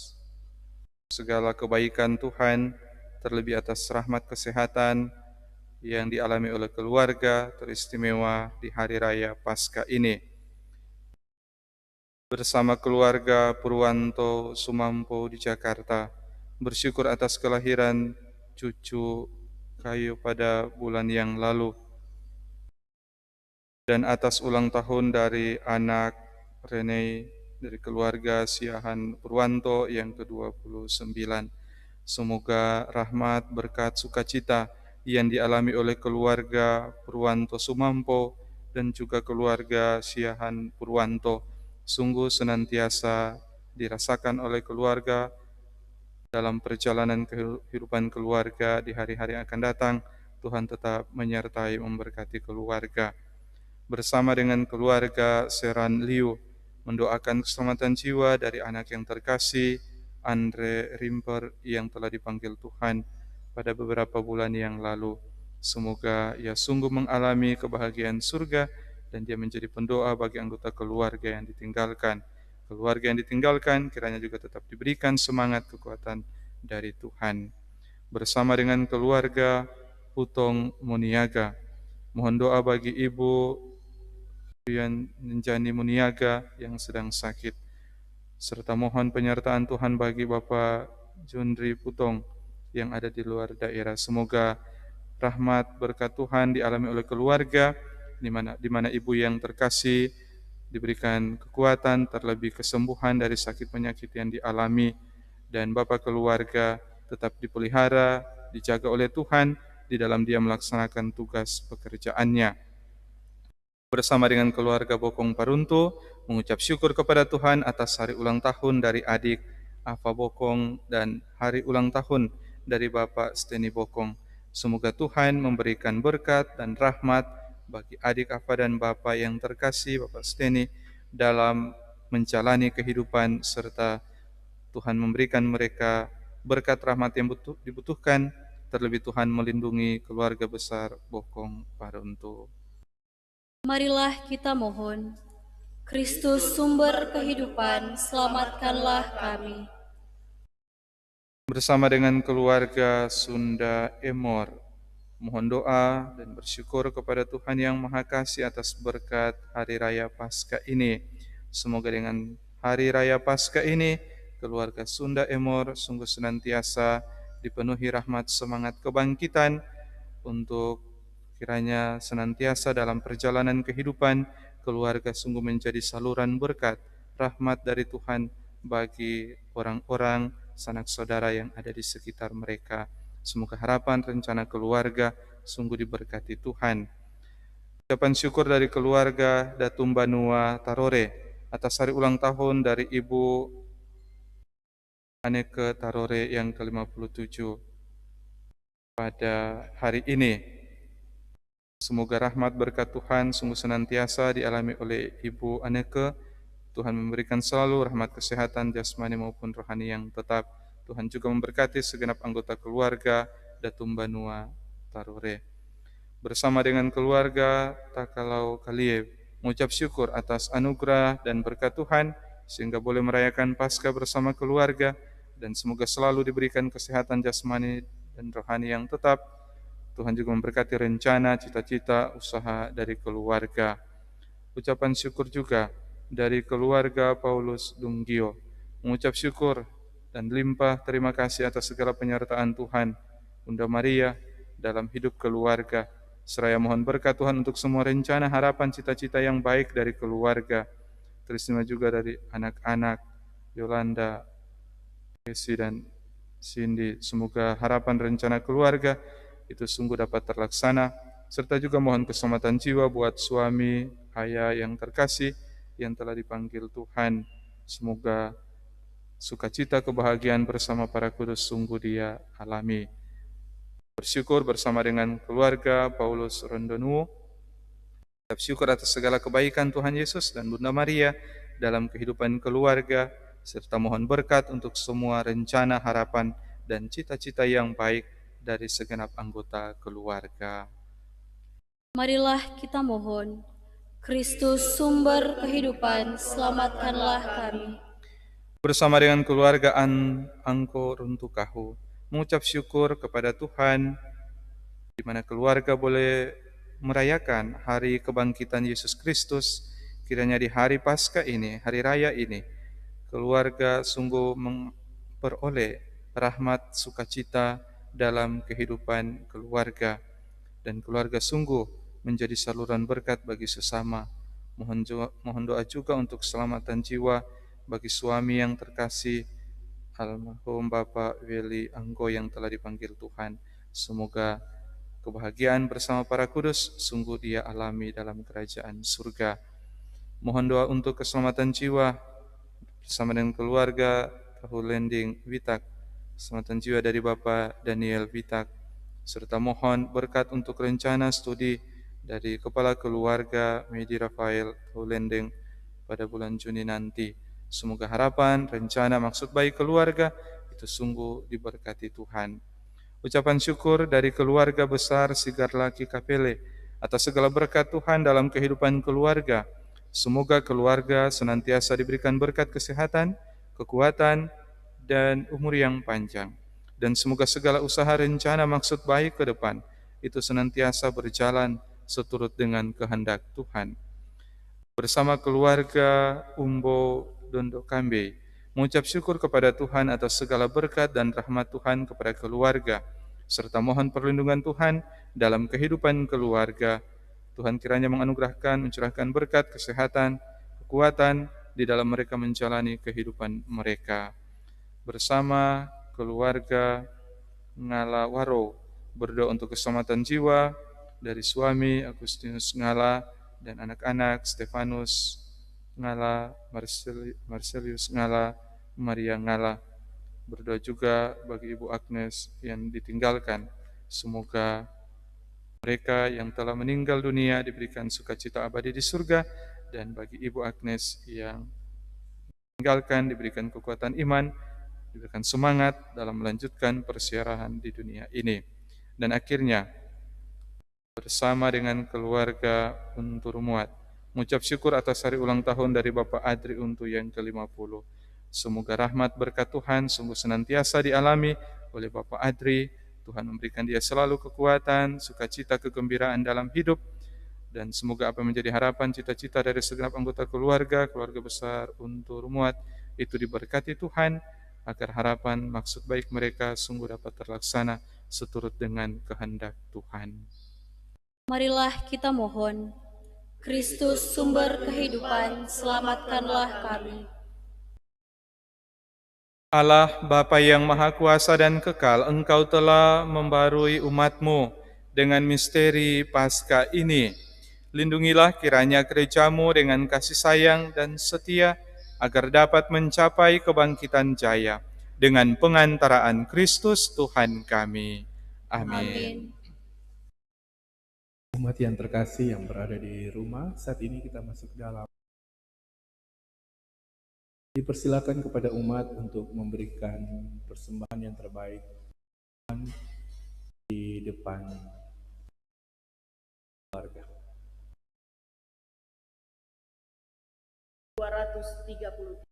segala kebaikan Tuhan, terlebih atas rahmat kesehatan yang dialami oleh keluarga teristimewa di Hari Raya Paskah ini. Bersama keluarga Purwanto Sumampo di Jakarta, bersyukur atas kelahiran cucu Kayu pada bulan yang lalu, dan atas ulang tahun dari anak Rene dari keluarga Siahan Purwanto yang ke-29. Semoga rahmat, berkat, sukacita yang dialami oleh keluarga Purwanto Sumampo dan juga keluarga Siahan Purwanto sungguh senantiasa dirasakan oleh keluarga dalam perjalanan kehidupan keluarga di hari-hari yang akan datang. Tuhan tetap menyertai memberkati keluarga. Bersama dengan keluarga Seran Liu, mendoakan keselamatan jiwa dari anak yang terkasih, Andre Rimper, yang telah dipanggil Tuhan pada beberapa bulan yang lalu. Semoga ia sungguh mengalami kebahagiaan surga dan dia menjadi pendoa bagi anggota keluarga yang ditinggalkan. Keluarga yang ditinggalkan kiranya juga tetap diberikan semangat kekuatan dari Tuhan. Bersama dengan keluarga Putong Muniaga, mohon doa bagi Ibu Nenjani Muniaga yang sedang sakit, serta mohon penyertaan Tuhan bagi Bapak Jundri Putong yang ada di luar daerah. Semoga rahmat berkat Tuhan dialami oleh keluarga, di mana ibu yang terkasih diberikan kekuatan, terlebih kesembuhan dari sakit penyakit yang dialami, dan Bapak keluarga tetap dipelihara, dijaga oleh Tuhan di dalam dia melaksanakan tugas pekerjaannya. Bersama dengan keluarga Bokong Paruntu, mengucap syukur kepada Tuhan atas hari ulang tahun dari adik Ava Bokong dan hari ulang tahun dari Bapak Steni Bokong. Semoga Tuhan memberikan berkat dan rahmat bagi adik Ava dan Bapak yang terkasih, Bapak Steni, dalam menjalani kehidupan, serta Tuhan memberikan mereka berkat rahmat yang dibutuhkan, terlebih Tuhan melindungi keluarga besar Bokong Paruntu. Marilah kita mohon, Kristus sumber kehidupan, selamatkanlah kami. Bersama dengan keluarga Sunda Emor, Mohon doa dan bersyukur kepada Tuhan Yang Maha Kasih atas berkat Hari Raya Paskah ini. Semoga dengan Hari Raya Paskah ini, keluarga Sunda Emor sungguh senantiasa dipenuhi rahmat semangat kebangkitan untuk kiranya senantiasa dalam perjalanan kehidupan, keluarga sungguh menjadi saluran berkat, rahmat dari Tuhan bagi orang-orang, sanak saudara yang ada di sekitar mereka. Semoga harapan rencana keluarga sungguh diberkati Tuhan. Ucapan syukur dari keluarga Datum Banua Tarore atas hari ulang tahun dari Ibu Aneke Tarore yang ke-57 pada hari ini. Semoga rahmat berkat Tuhan sungguh senantiasa dialami oleh Ibu Aneke. Tuhan memberikan selalu rahmat kesehatan jasmani maupun rohani yang tetap. Tuhan juga memberkati segenap anggota keluarga Datum Banua Tarore. Bersama dengan keluarga Takalau Kalie, mengucap syukur atas anugerah dan berkat Tuhan sehingga boleh merayakan Paskah bersama keluarga, dan semoga selalu diberikan kesehatan jasmani dan rohani yang tetap. Tuhan juga memberkati rencana, cita-cita, usaha dari keluarga. Ucapan syukur juga dari keluarga Paulus Dunggio, mengucap syukur dan limpah terima kasih atas segala penyertaan Tuhan, Bunda Maria, dalam hidup keluarga. Seraya mohon berkat Tuhan untuk semua rencana, harapan, cita-cita yang baik dari keluarga. Terima juga dari anak-anak Yolanda, Desi, dan Cindy. Semoga harapan rencana keluarga itu sungguh dapat terlaksana. Serta juga mohon keselamatan jiwa buat suami, ayah yang terkasih, yang telah dipanggil Tuhan. Semoga sukacita kebahagiaan bersama para kudus sungguh dia alami. Bersyukur bersama dengan keluarga Paulus Rondonuo. Syukur atas segala kebaikan Tuhan Yesus dan Bunda Maria dalam kehidupan keluarga, serta mohon berkat untuk semua rencana, harapan, dan cita-cita yang baik dari segenap anggota keluarga. Marilah kita mohon. Kristus sumber kehidupan, selamatkanlah kami. Bersama dengan keluarga Angko Runtukahu, mengucap syukur kepada Tuhan, di mana keluarga boleh merayakan hari kebangkitan Yesus Kristus. Kiranya di hari Paskah ini, hari raya ini, keluarga sungguh memperoleh rahmat sukacita dalam kehidupan keluarga, dan keluarga sungguh menjadi saluran berkat bagi sesama. Mohon doa juga untuk keselamatan jiwa bagi suami yang terkasih, almarhum Bapak Weli Anggo yang telah dipanggil Tuhan. Semoga kebahagiaan bersama para kudus sungguh dia alami dalam kerajaan surga. Mohon doa untuk keselamatan jiwa bersama dengan keluarga Tahu Lending Witak, keselamatan jiwa dari Bapak Daniel Witak, serta mohon berkat untuk rencana studi dari Kepala Keluarga Medi Rafael Tahu Lending pada bulan Juni nanti. Semoga harapan, rencana, maksud baik keluarga itu sungguh diberkati Tuhan. Ucapan syukur dari keluarga besar Sigar Laki Kapele atas segala berkat Tuhan dalam kehidupan keluarga. Semoga keluarga senantiasa diberikan berkat kesehatan, kekuatan, dan umur yang panjang. Dan semoga segala usaha, rencana, maksud baik ke depan itu senantiasa berjalan seturut dengan kehendak Tuhan. Bersama keluarga Umbo Dondo Kambe, mengucap syukur kepada Tuhan atas segala berkat dan rahmat Tuhan kepada keluarga, serta mohon perlindungan Tuhan dalam kehidupan keluarga. Tuhan kiranya menganugerahkan, mencurahkan berkat, kesehatan, kekuatan di dalam mereka menjalani kehidupan mereka. Bersama keluarga Ngala Waro, berdoa untuk keselamatan jiwa dari suami Agustinus Ngala dan anak-anak Stefanus Ngala, Marcelius Ngala, Maria Ngala. Berdoa juga bagi Ibu Agnes yang ditinggalkan. Semoga mereka yang telah meninggal dunia diberikan sukacita abadi di surga, dan bagi Ibu Agnes yang meninggalkan diberikan kekuatan iman, diberikan semangat dalam melanjutkan persiaran di dunia ini. Dan akhirnya bersama dengan keluarga Untur Muat, mengucap syukur atas hari ulang tahun dari Bapak Adri Untu yang ke-50. Semoga rahmat berkat Tuhan sungguh senantiasa dialami oleh Bapak Adri, Tuhan memberikan dia selalu kekuatan, sukacita, kegembiraan dalam hidup, dan semoga apa yang menjadi harapan, cita-cita dari segenap anggota keluarga, keluarga besar Untur Muat, itu diberkati Tuhan, agar harapan, maksud baik mereka sungguh dapat terlaksana seturut dengan kehendak Tuhan. Marilah kita mohon, Kristus sumber kehidupan, selamatkanlah kami. Allah Bapa yang Maha Kuasa dan Kekal, Engkau telah membarui umat-Mu dengan misteri Paskah ini. Lindungilah kiranya gereja-Mu dengan kasih sayang dan setia, agar dapat mencapai kebangkitan jaya dengan pengantaraan Kristus Tuhan kami. Amin. Umat yang terkasih yang berada di rumah, saat ini kita masuk dalam. Dipersilakan kepada umat untuk memberikan persembahan yang terbaik di depan keluarga. 230.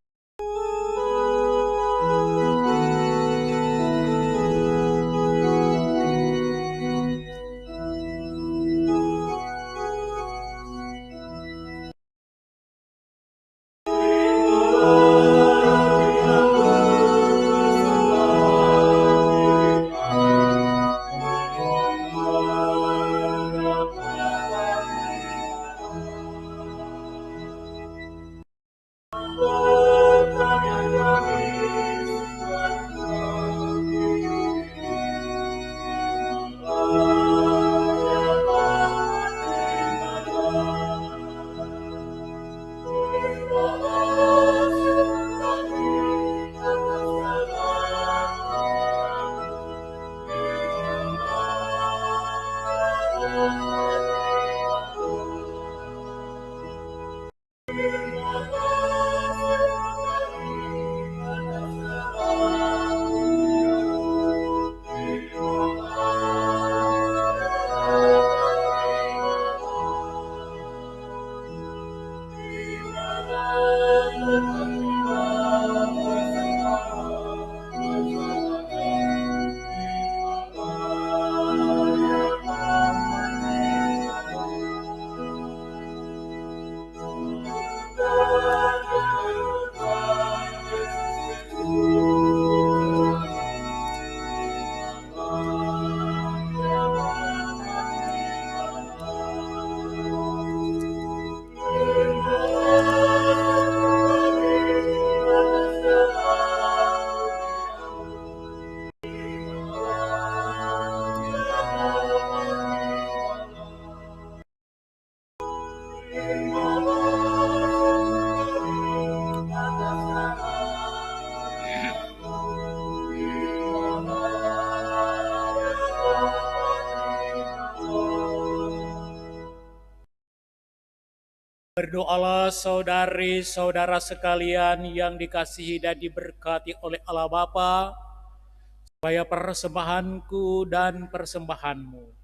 Berdoalah saudari-saudara sekalian yang dikasihi dan diberkati oleh Allah Bapa, supaya persembahanku dan persembahanmu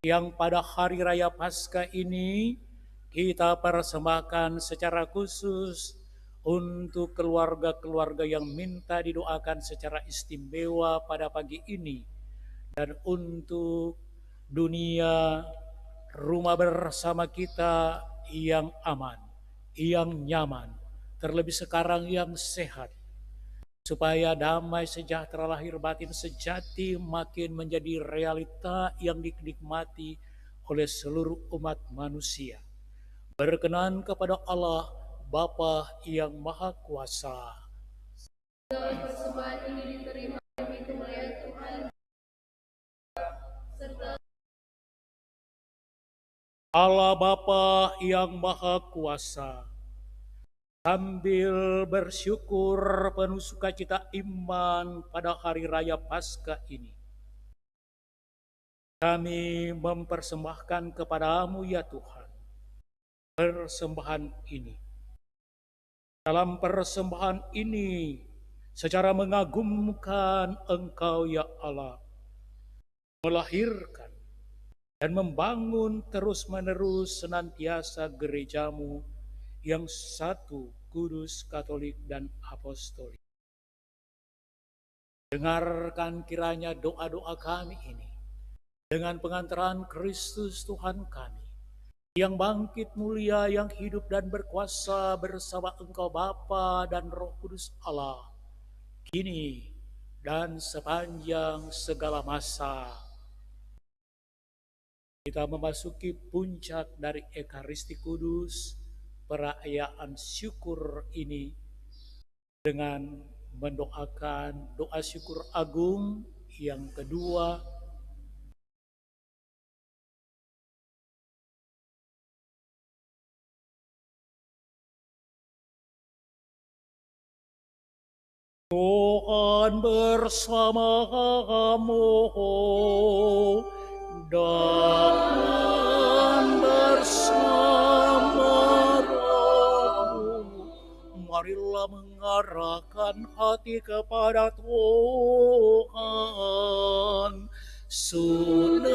yang pada hari raya Paskah ini kita persembahkan secara khusus untuk keluarga-keluarga yang minta didoakan secara istimewa pada pagi ini, dan untuk dunia rumah bersama kita yang aman, yang nyaman, terlebih sekarang yang sehat, supaya damai sejahtera lahir batin sejati makin menjadi realita yang dinikmati oleh seluruh umat manusia. Berkenan kepada Allah Bapa yang Maha Kuasa. Persembahan ini diterima demi kemuliaan Tuhan serta Allah Bapa yang Maha Kuasa, sambil bersyukur penuh sukacita iman pada hari raya Paskah ini, kami mempersembahkan kepadamu ya Tuhan persembahan ini. Dalam persembahan ini, secara mengagumkan Engkau ya Allah, melahirkan dan membangun terus-menerus senantiasa gerejamu yang satu, kudus, katolik, dan apostolik. Dengarkan kiranya doa-doa kami ini dengan pengantaran Kristus Tuhan kami, yang bangkit mulia, yang hidup dan berkuasa bersama Engkau Bapa dan Roh Kudus Allah, kini dan sepanjang segala masa. Kita memasuki puncak dari Ekaristi Kudus, perayaan syukur ini, dengan mendoakan doa syukur agung yang kedua. Tuhan bersamamu dan bersama rohmu. Marilah mengarahkan hati kepada Tuhan. Sudah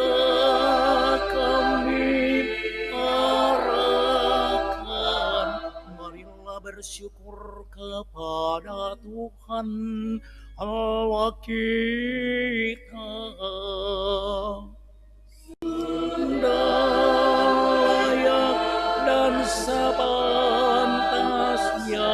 kami arahkan, marilah bersyukur kepada Tuhan Allah kita. Layak dan sepantasnya,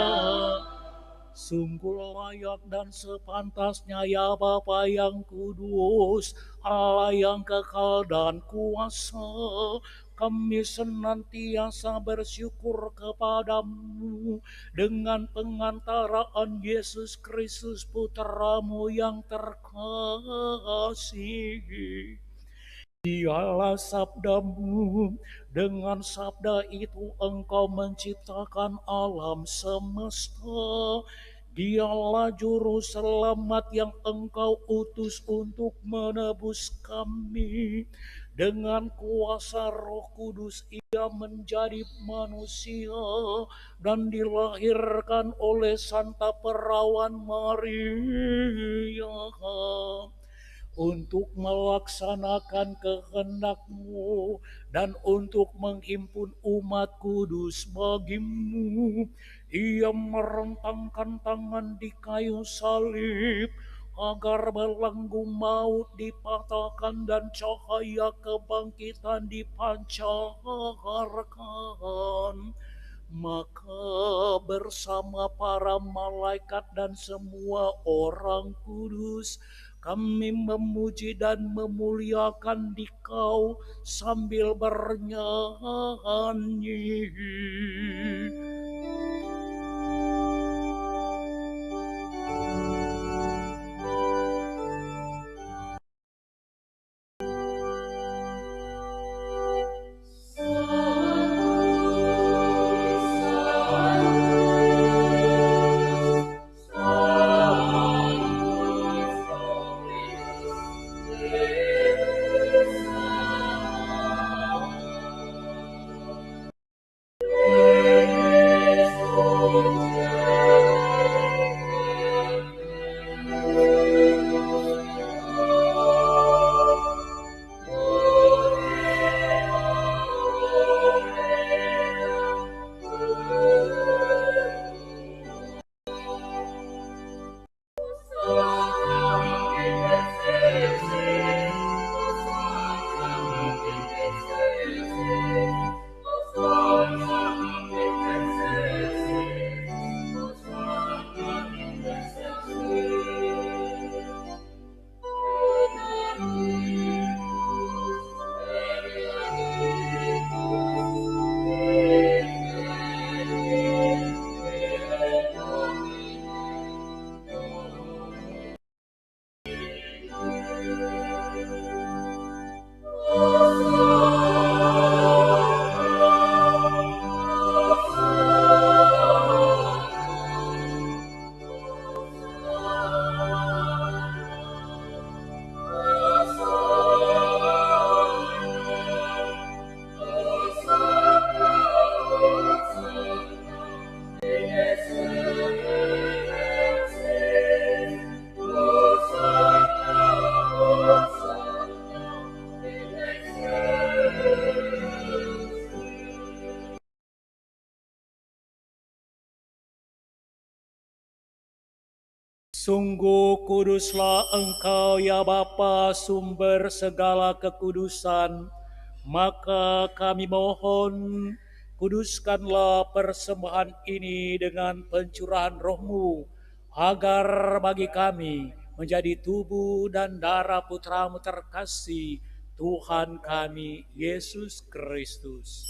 sungguh layak dan sepantasnya ya Bapa yang kudus, Allah yang kekal dan kuasa, kami senantiasa bersyukur kepadamu dengan pengantaraan Yesus Kristus Putramu yang terkasih. Dialah sabdamu, dengan sabda itu engkau menciptakan alam semesta. Dialah juru selamat yang engkau utus untuk menebus kami. Dengan kuasa Roh Kudus ia menjadi manusia dan dilahirkan oleh Santa Perawan Maria untuk melaksanakan kehendak-Mu dan untuk menghimpun umat kudus bagimu. Ia merentangkan tangan di kayu salib agar belenggu maut dipatahkan dan cahaya kebangkitan dipancarkan. Maka bersama para malaikat dan semua orang kudus, kami memuji dan memuliakan Dikau sambil bernyanyi. Sungguh kuduslah Engkau ya Bapa, sumber segala kekudusan. Maka kami mohon, kuduskanlah persembahan ini dengan pencurahan Roh-Mu, agar bagi kami menjadi tubuh dan darah Putra-Mu terkasih, Tuhan kami Yesus Kristus.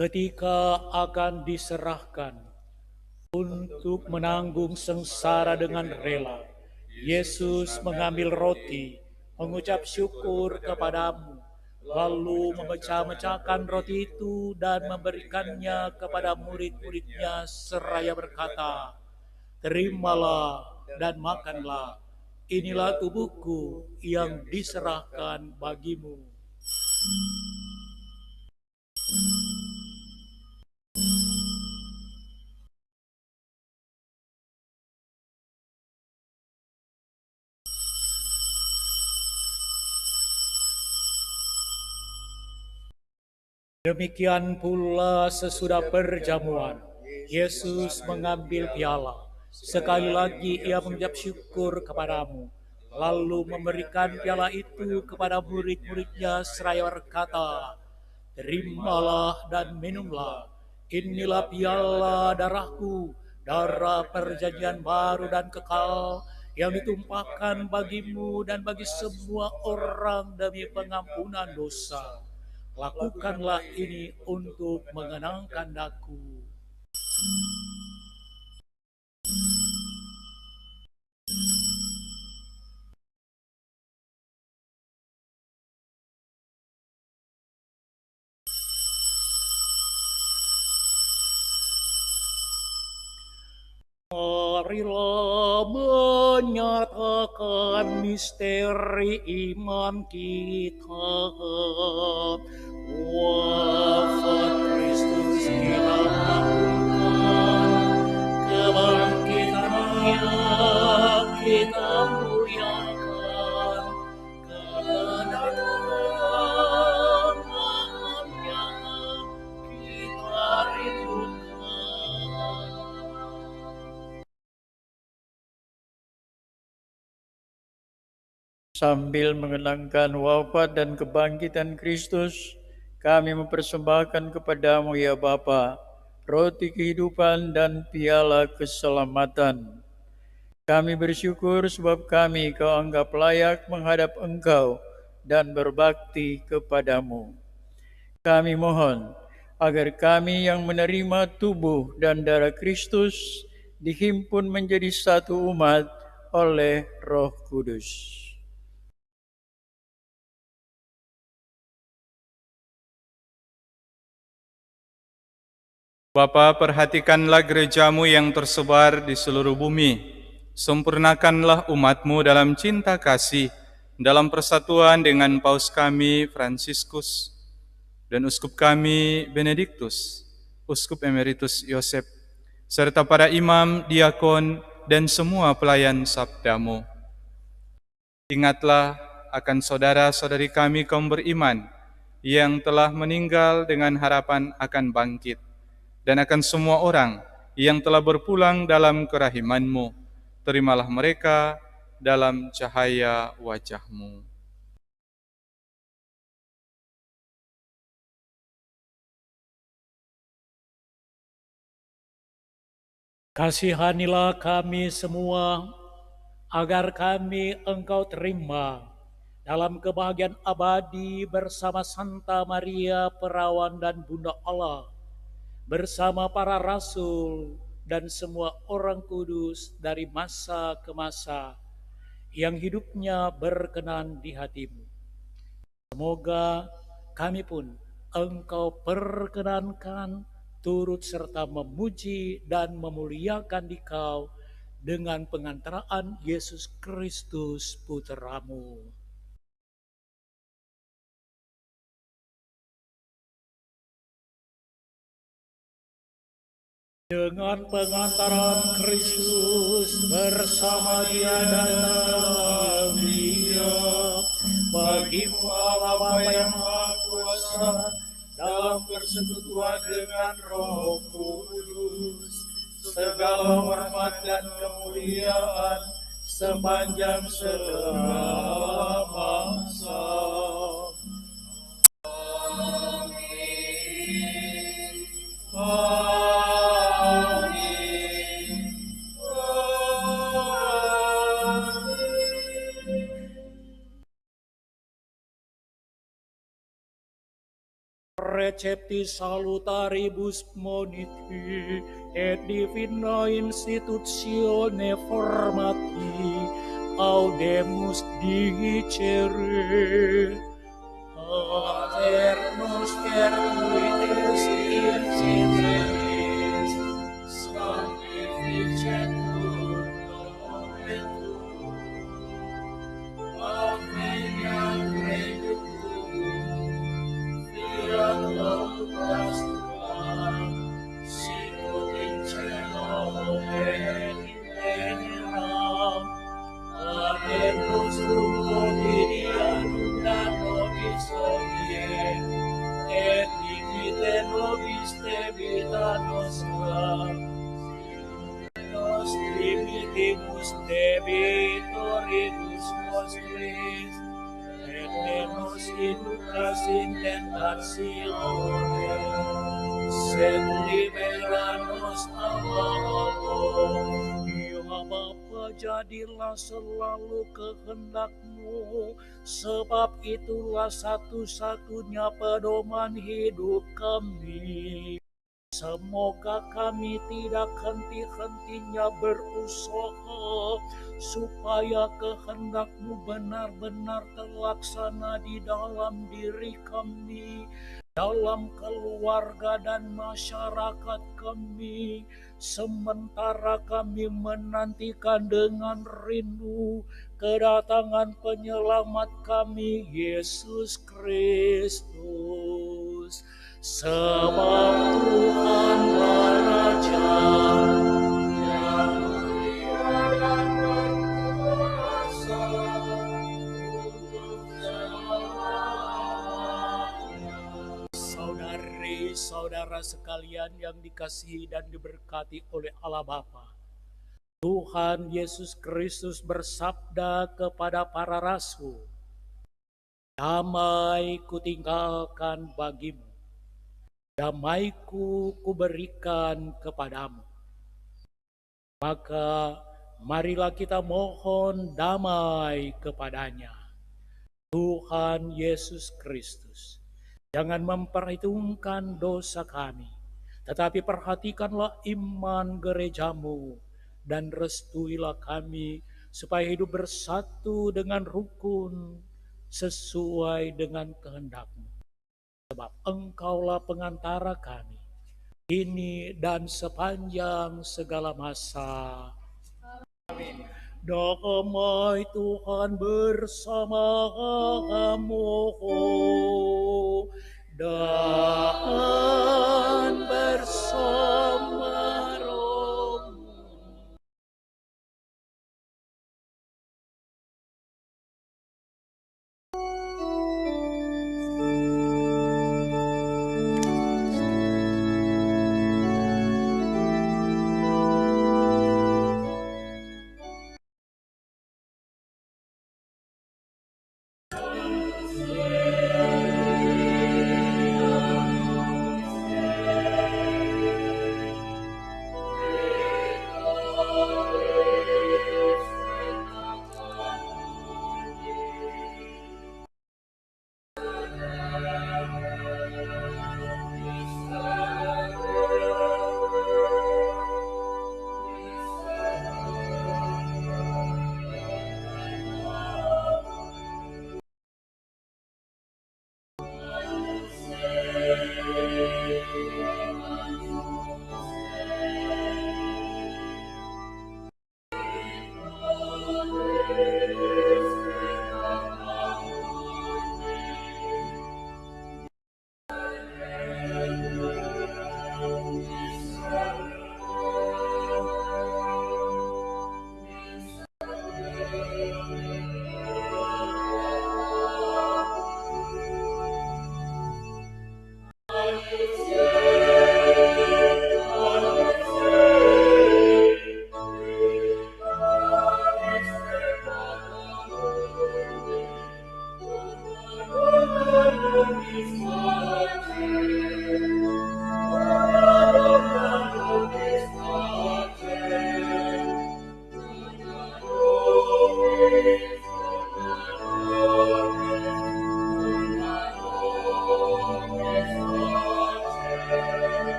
Ketika akan diserahkan untuk menanggung sengsara dengan rela, Yesus mengambil roti, mengucap syukur kepadamu, lalu memecah-mecahkan roti itu dan memberikannya kepada murid-muridnya seraya berkata, "Terimalah dan makanlah, inilah tubuhku yang diserahkan bagimu." Demikian pula sesudah perjamuan, Yesus mengambil piala. Sekali lagi ia mengucap syukur kepadamu, lalu memberikan piala itu kepada murid-muridnya seraya berkata, "Terimalah dan minumlah, inilah piala darahku, darah perjanjian baru dan kekal, yang ditumpahkan bagimu dan bagi semua orang demi pengampunan dosa. Lakukanlah ini untuk mengenangkan aku." Marilah menyatakan misteri iman kita. Wafat Kristus kita lakukan, kebangkitannya kita muliakan, kedatangannya kita rindukan. Sambil mengenangkan wafat dan kebangkitan Kristus, kami mempersembahkan kepadamu ya Bapa, roti kehidupan dan piala keselamatan. Kami bersyukur sebab kami Kau anggap layak menghadap Engkau dan berbakti kepadamu. Kami mohon agar kami yang menerima tubuh dan darah Kristus dihimpun menjadi satu umat oleh Roh Kudus. Bapa, perhatikanlah gerejamu yang tersebar di seluruh bumi. Sempurnakanlah umatmu dalam cinta kasih, dalam persatuan dengan Paus kami Fransiskus dan Uskup kami Benediktus, Uskup Emeritus Yosef, serta para imam, diakon, dan semua pelayan sabdamu. Ingatlah akan saudara-saudari kami kaum beriman yang telah meninggal dengan harapan akan bangkit, dan akan semua orang yang telah berpulang dalam kerahiman-Mu. Terimalah mereka dalam cahaya wajah-Mu. Kasihanilah kami semua, agar kami Engkau terima dalam kebahagiaan abadi bersama Santa Maria Perawan dan Bunda Allah, bersama para rasul dan semua orang kudus dari masa ke masa, yang hidupnya berkenan di hati-Mu. Semoga kami pun Engkau perkenankan turut serta memuji dan memuliakan Dikau dengan pengantaraan Yesus Kristus Putra-Mu. Dengan pengantaran Kristus bersama Dia dan dalam Dia, bagi-Mu Allah Bapa yang Maha Kuasa, dalam persekutuan dengan Roh Kudus, segala hormat dan kemuliaan sepanjang segala masa. Recepti salutaribus moniti et divina institutione formati audemus dicere Paternus erquites in ciceris sanctificetur nomen tuum adveniat regnum fiat voluntas tua sicut in cielo et in terra. Pater nostrum quotidianum da nobis hodie et dimitte nobis debita nostra nos dimittimus debitoribus nostris et ne nos inducas in tentatione sed libera nos a malo. Ya Bapa, jadilah selalu kehendak-Mu, sebab itulah satu-satunya pedoman hidup kami. Semoga kami tidak henti-hentinya berusaha supaya kehendak-Mu benar-benar terlaksana di dalam diri kami, dalam keluarga dan masyarakat kami, sementara kami menantikan dengan rindu kedatangan penyelamat kami, Yesus Kristus. Sebab Tuhan Raja yang mulia dan berkuasa untuk selamanya. Saudari-saudara sekalian yang dikasihi dan diberkati oleh Allah Bapa, Tuhan Yesus Kristus bersabda kepada para rasul, "Damai kutinggalkan bagimu, damaiku kuberikan kepadamu." Maka marilah kita mohon damai kepadanya. Tuhan Yesus Kristus, jangan memperhitungkan dosa kami, tetapi perhatikanlah iman gerejamu dan restuilah kami supaya hidup bersatu dengan rukun sesuai dengan kehendak-Mu. Sebab Engkaulah pengantara kami, kini dan sepanjang segala masa. Amin. Damai Tuhan bersamamu dan bersama rohmu.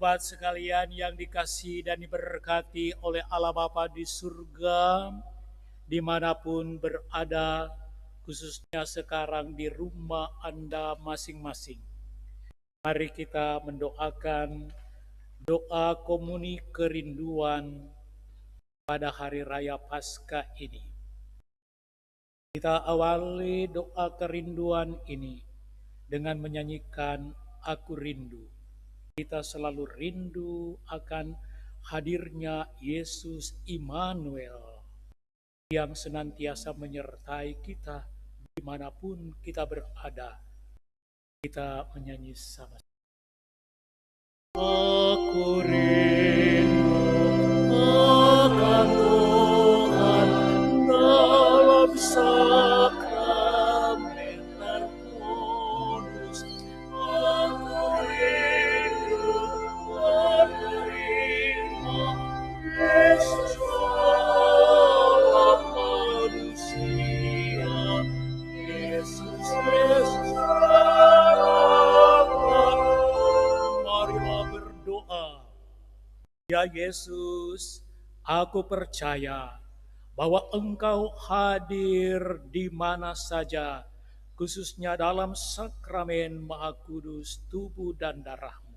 Sobat sekalian yang dikasihi dan diberkati oleh Allah Bapa di surga, dimanapun berada, khususnya sekarang di rumah Anda masing-masing. Mari kita mendoakan doa komuni kerinduan pada hari raya Paskah ini. Kita awali doa kerinduan ini dengan menyanyikan Aku Rindu. Kita selalu rindu akan hadirnya Yesus Immanuel yang senantiasa menyertai kita dimanapun kita berada. Kita menyanyi sama-sama. Aku rindu akan Tuhan dalam sakramen terkudus. Aku rindu menerima Yesus dalam manusia. Yesus datanglah. Marilah berdoa. Ya Yesus, aku percaya bahwa Engkau hadir di mana saja, khususnya dalam sakramen Maha Kudus tubuh dan darah-Mu.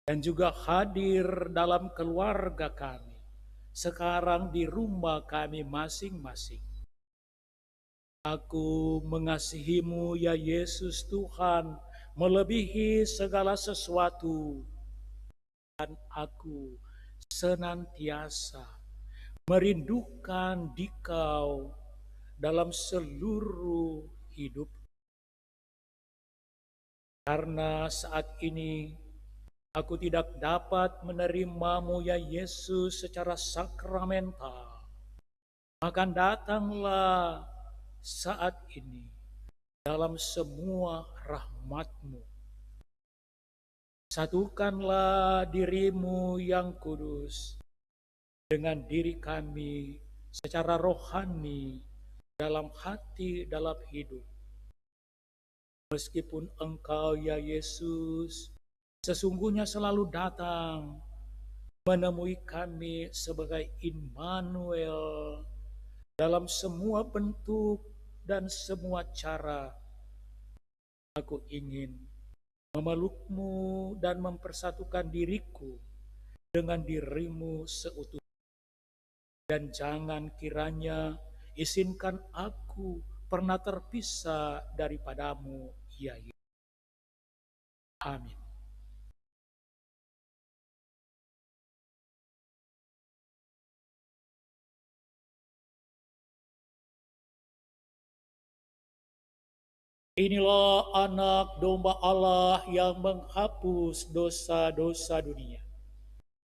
Dan juga hadir dalam keluarga kami, sekarang di rumah kami masing-masing. Aku mengasihi-Mu ya Yesus Tuhan, melebihi segala sesuatu. Dan aku senantiasa merindukan Dikau dalam seluruh hidup. Karena saat ini aku tidak dapat menerimamu ya Yesus secara sakramental. Maka datanglah saat ini dalam semua rahmat-Mu. Satukanlah diri-Mu yang kudus dengan diri kami secara rohani, dalam hati, dalam hidup. Meskipun Engkau ya Yesus sesungguhnya selalu datang menemui kami sebagai Immanuel dalam semua bentuk dan semua cara. Aku ingin memeluk-Mu dan mempersatukan diriku dengan diri-Mu seutuhnya. Dan jangan kiranya izinkan aku pernah terpisah daripada-Mu, ya Yesus. Amin. Inilah anak domba Allah yang menghapus dosa-dosa dunia.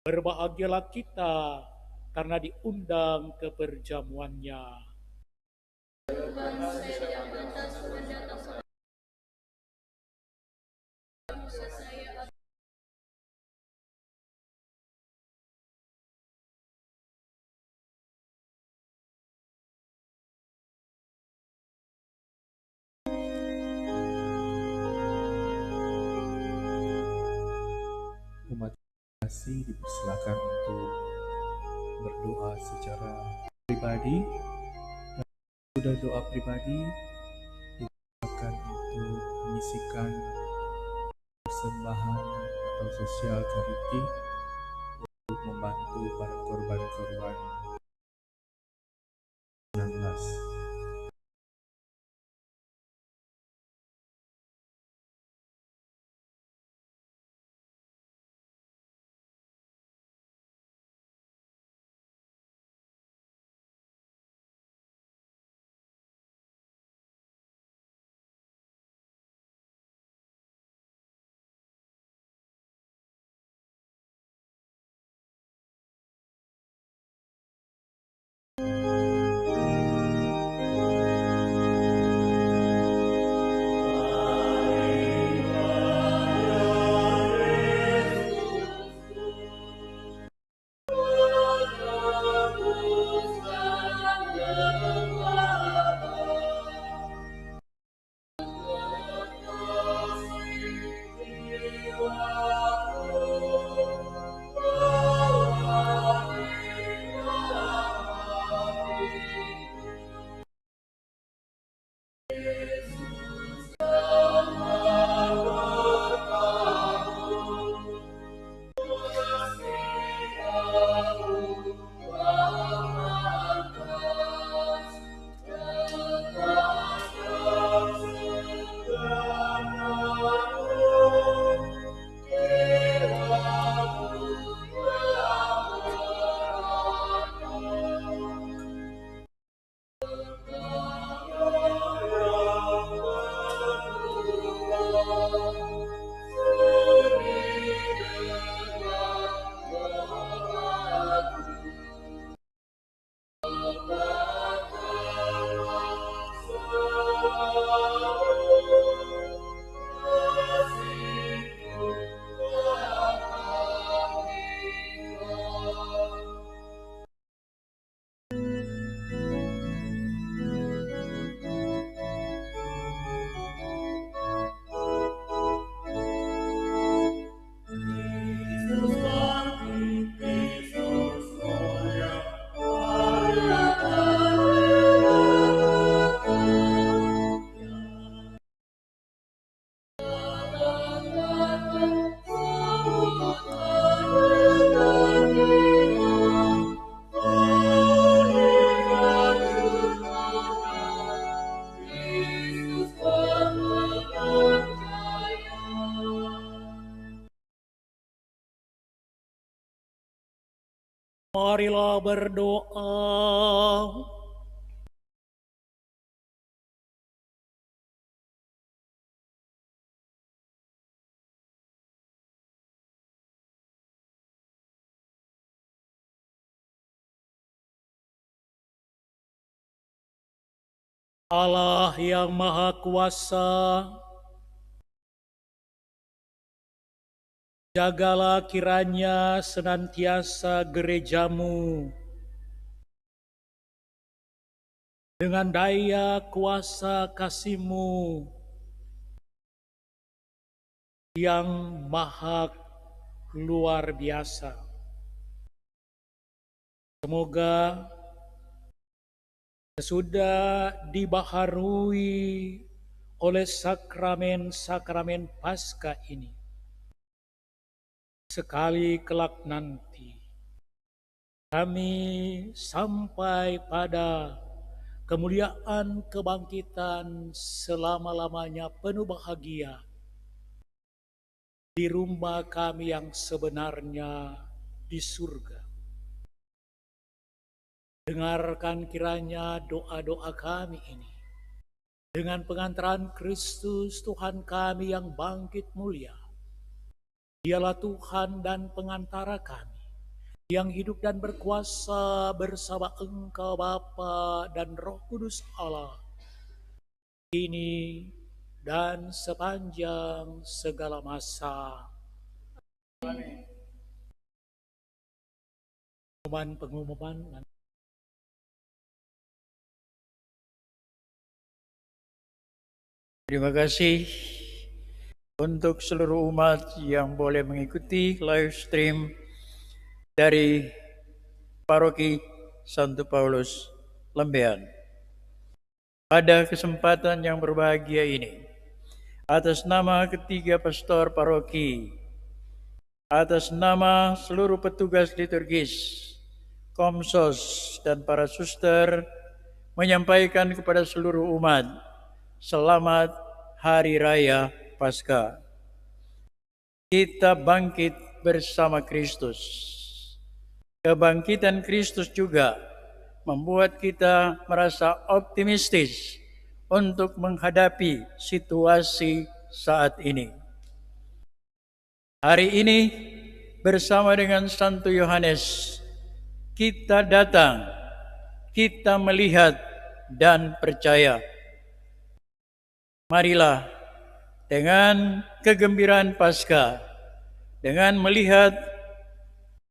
Berbahagialah kita karena diundang ke perjamuannya. Umat kasih dipersilakan untuk berdoa secara pribadi. Dan sudah doa pribadi, dipersilakan untuk mengisikan persembahan atau sosial charity untuk membantu para korban-korban 19. Marilah berdoa. Allah yang Maha Kuasa, jagalah kiranya senantiasa gerejamu dengan daya kuasa kasih-Mu yang maha luar biasa. Semoga sesudah dibaharui oleh sakramen-sakramen Paskah ini, sekali kelak nanti kami sampai pada kemuliaan kebangkitan selama-lamanya penuh bahagia di rumah kami yang sebenarnya di surga. Dengarkan kiranya doa-doa kami ini dengan pengantaran Kristus Tuhan kami yang bangkit mulia. Dialah Tuhan dan pengantara kami yang hidup dan berkuasa bersama Engkau Bapa dan Roh Kudus Allah, kini dan sepanjang segala masa. Amin. Pengumuman. Terima kasih untuk seluruh umat yang boleh mengikuti live stream dari Paroki Santo Paulus Lembean. Pada kesempatan yang berbahagia ini, atas nama ketiga pastor paroki, atas nama seluruh petugas liturgis, komsos, dan para suster, menyampaikan kepada seluruh umat, selamat Hari Raya Paskah. Kita bangkit bersama Kristus. Kebangkitan Kristus juga membuat kita merasa optimistis untuk menghadapi situasi saat ini. Hari ini bersama dengan Santo Yohanes, kita datang, kita melihat dan percaya. Marilah dengan kegembiraan Paskah, dengan melihat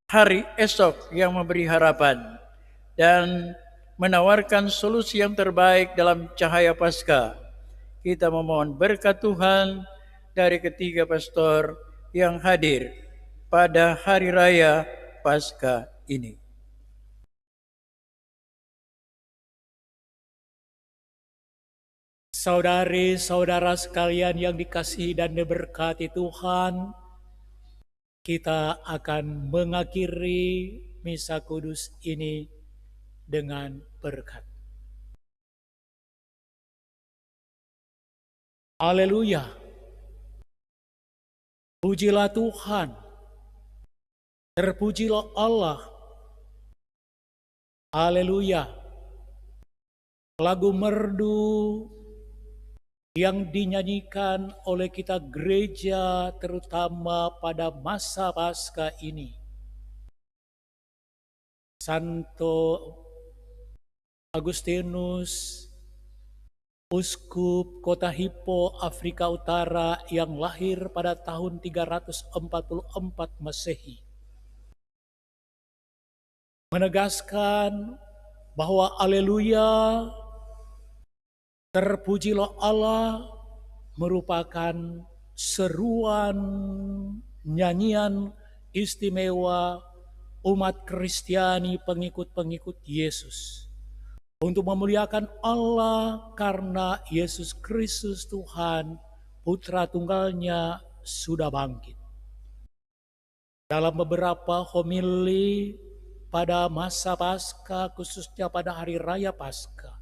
hari esok yang memberi harapan dan menawarkan solusi yang terbaik dalam cahaya Paskah, kita memohon berkat Tuhan dari ketiga pastor yang hadir pada hari raya Paskah ini. Saudari-saudara sekalian yang dikasihi dan diberkati Tuhan, kita akan mengakhiri misa kudus ini dengan berkat. Haleluya. Pujilah Tuhan. Terpujilah Allah. Haleluya. Lagu merdu yang dinyanyikan oleh kita gereja terutama pada masa Paskah ini. Santo Agustinus Uskup Kota Hippo, Afrika Utara yang lahir pada tahun 344 Masehi, menegaskan bahwa Haleluya, terpujilah Allah, merupakan seruan nyanyian istimewa umat Kristiani pengikut-pengikut Yesus untuk memuliakan Allah karena Yesus Kristus Tuhan, Putra Tunggalnya sudah bangkit. Dalam beberapa homili pada masa Paskah, khususnya pada hari raya Paskah,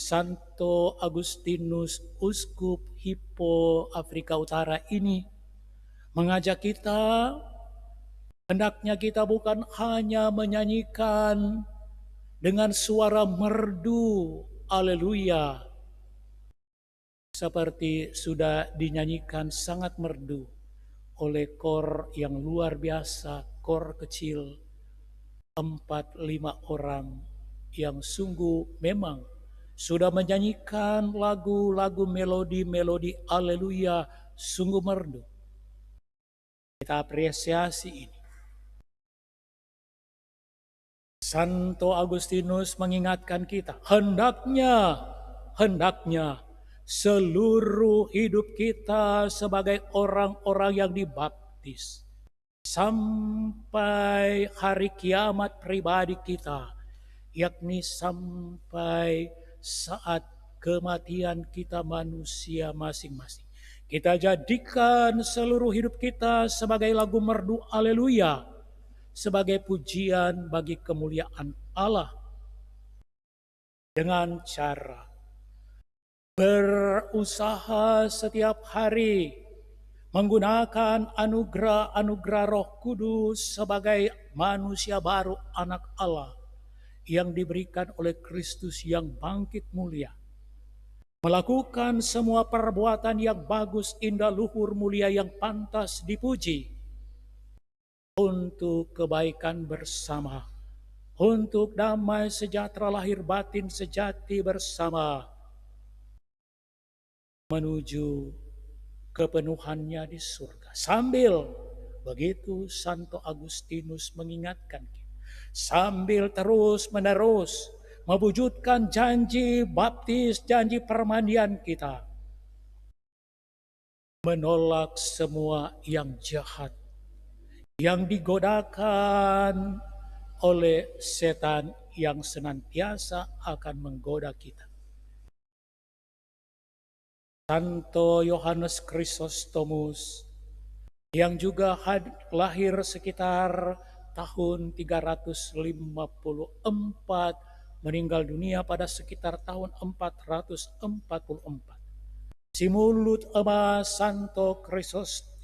Santo Agustinus, Uskup Hippo Afrika Utara ini mengajak kita, hendaknya kita bukan hanya menyanyikan dengan suara merdu, Haleluya, seperti sudah dinyanyikan sangat merdu oleh kor yang luar biasa, kor kecil 4-5 orang yang sungguh memang sudah menyanyikan lagu-lagu melodi-melodi Haleluya sungguh merdu. Kita apresiasi ini. Santo Agustinus mengingatkan kita, hendaknya seluruh hidup kita sebagai orang-orang yang dibaptis sampai hari kiamat pribadi kita, yakni sampai saat kematian kita manusia masing-masing. Kita jadikan seluruh hidup kita sebagai lagu merdu Haleluya, sebagai pujian bagi kemuliaan Allah, dengan cara berusaha setiap hari menggunakan anugerah-anugerah Roh Kudus sebagai manusia baru anak Allah yang diberikan oleh Kristus yang bangkit mulia. Melakukan semua perbuatan yang bagus, indah, luhur, mulia, yang pantas dipuji untuk kebaikan bersama, untuk damai sejahtera lahir batin sejati bersama, menuju kepenuhannya di surga. Sambil begitu Santo Agustinus mengingatkan kita, sambil terus-menerus mewujudkan janji baptis, janji permandian kita, menolak semua yang jahat, yang digodakan oleh setan yang senantiasa akan menggoda kita. Santo Yohanes Chrysostomus yang juga lahir sekitar tahun 354, meninggal dunia pada sekitar tahun 444. Si mulut emas Santo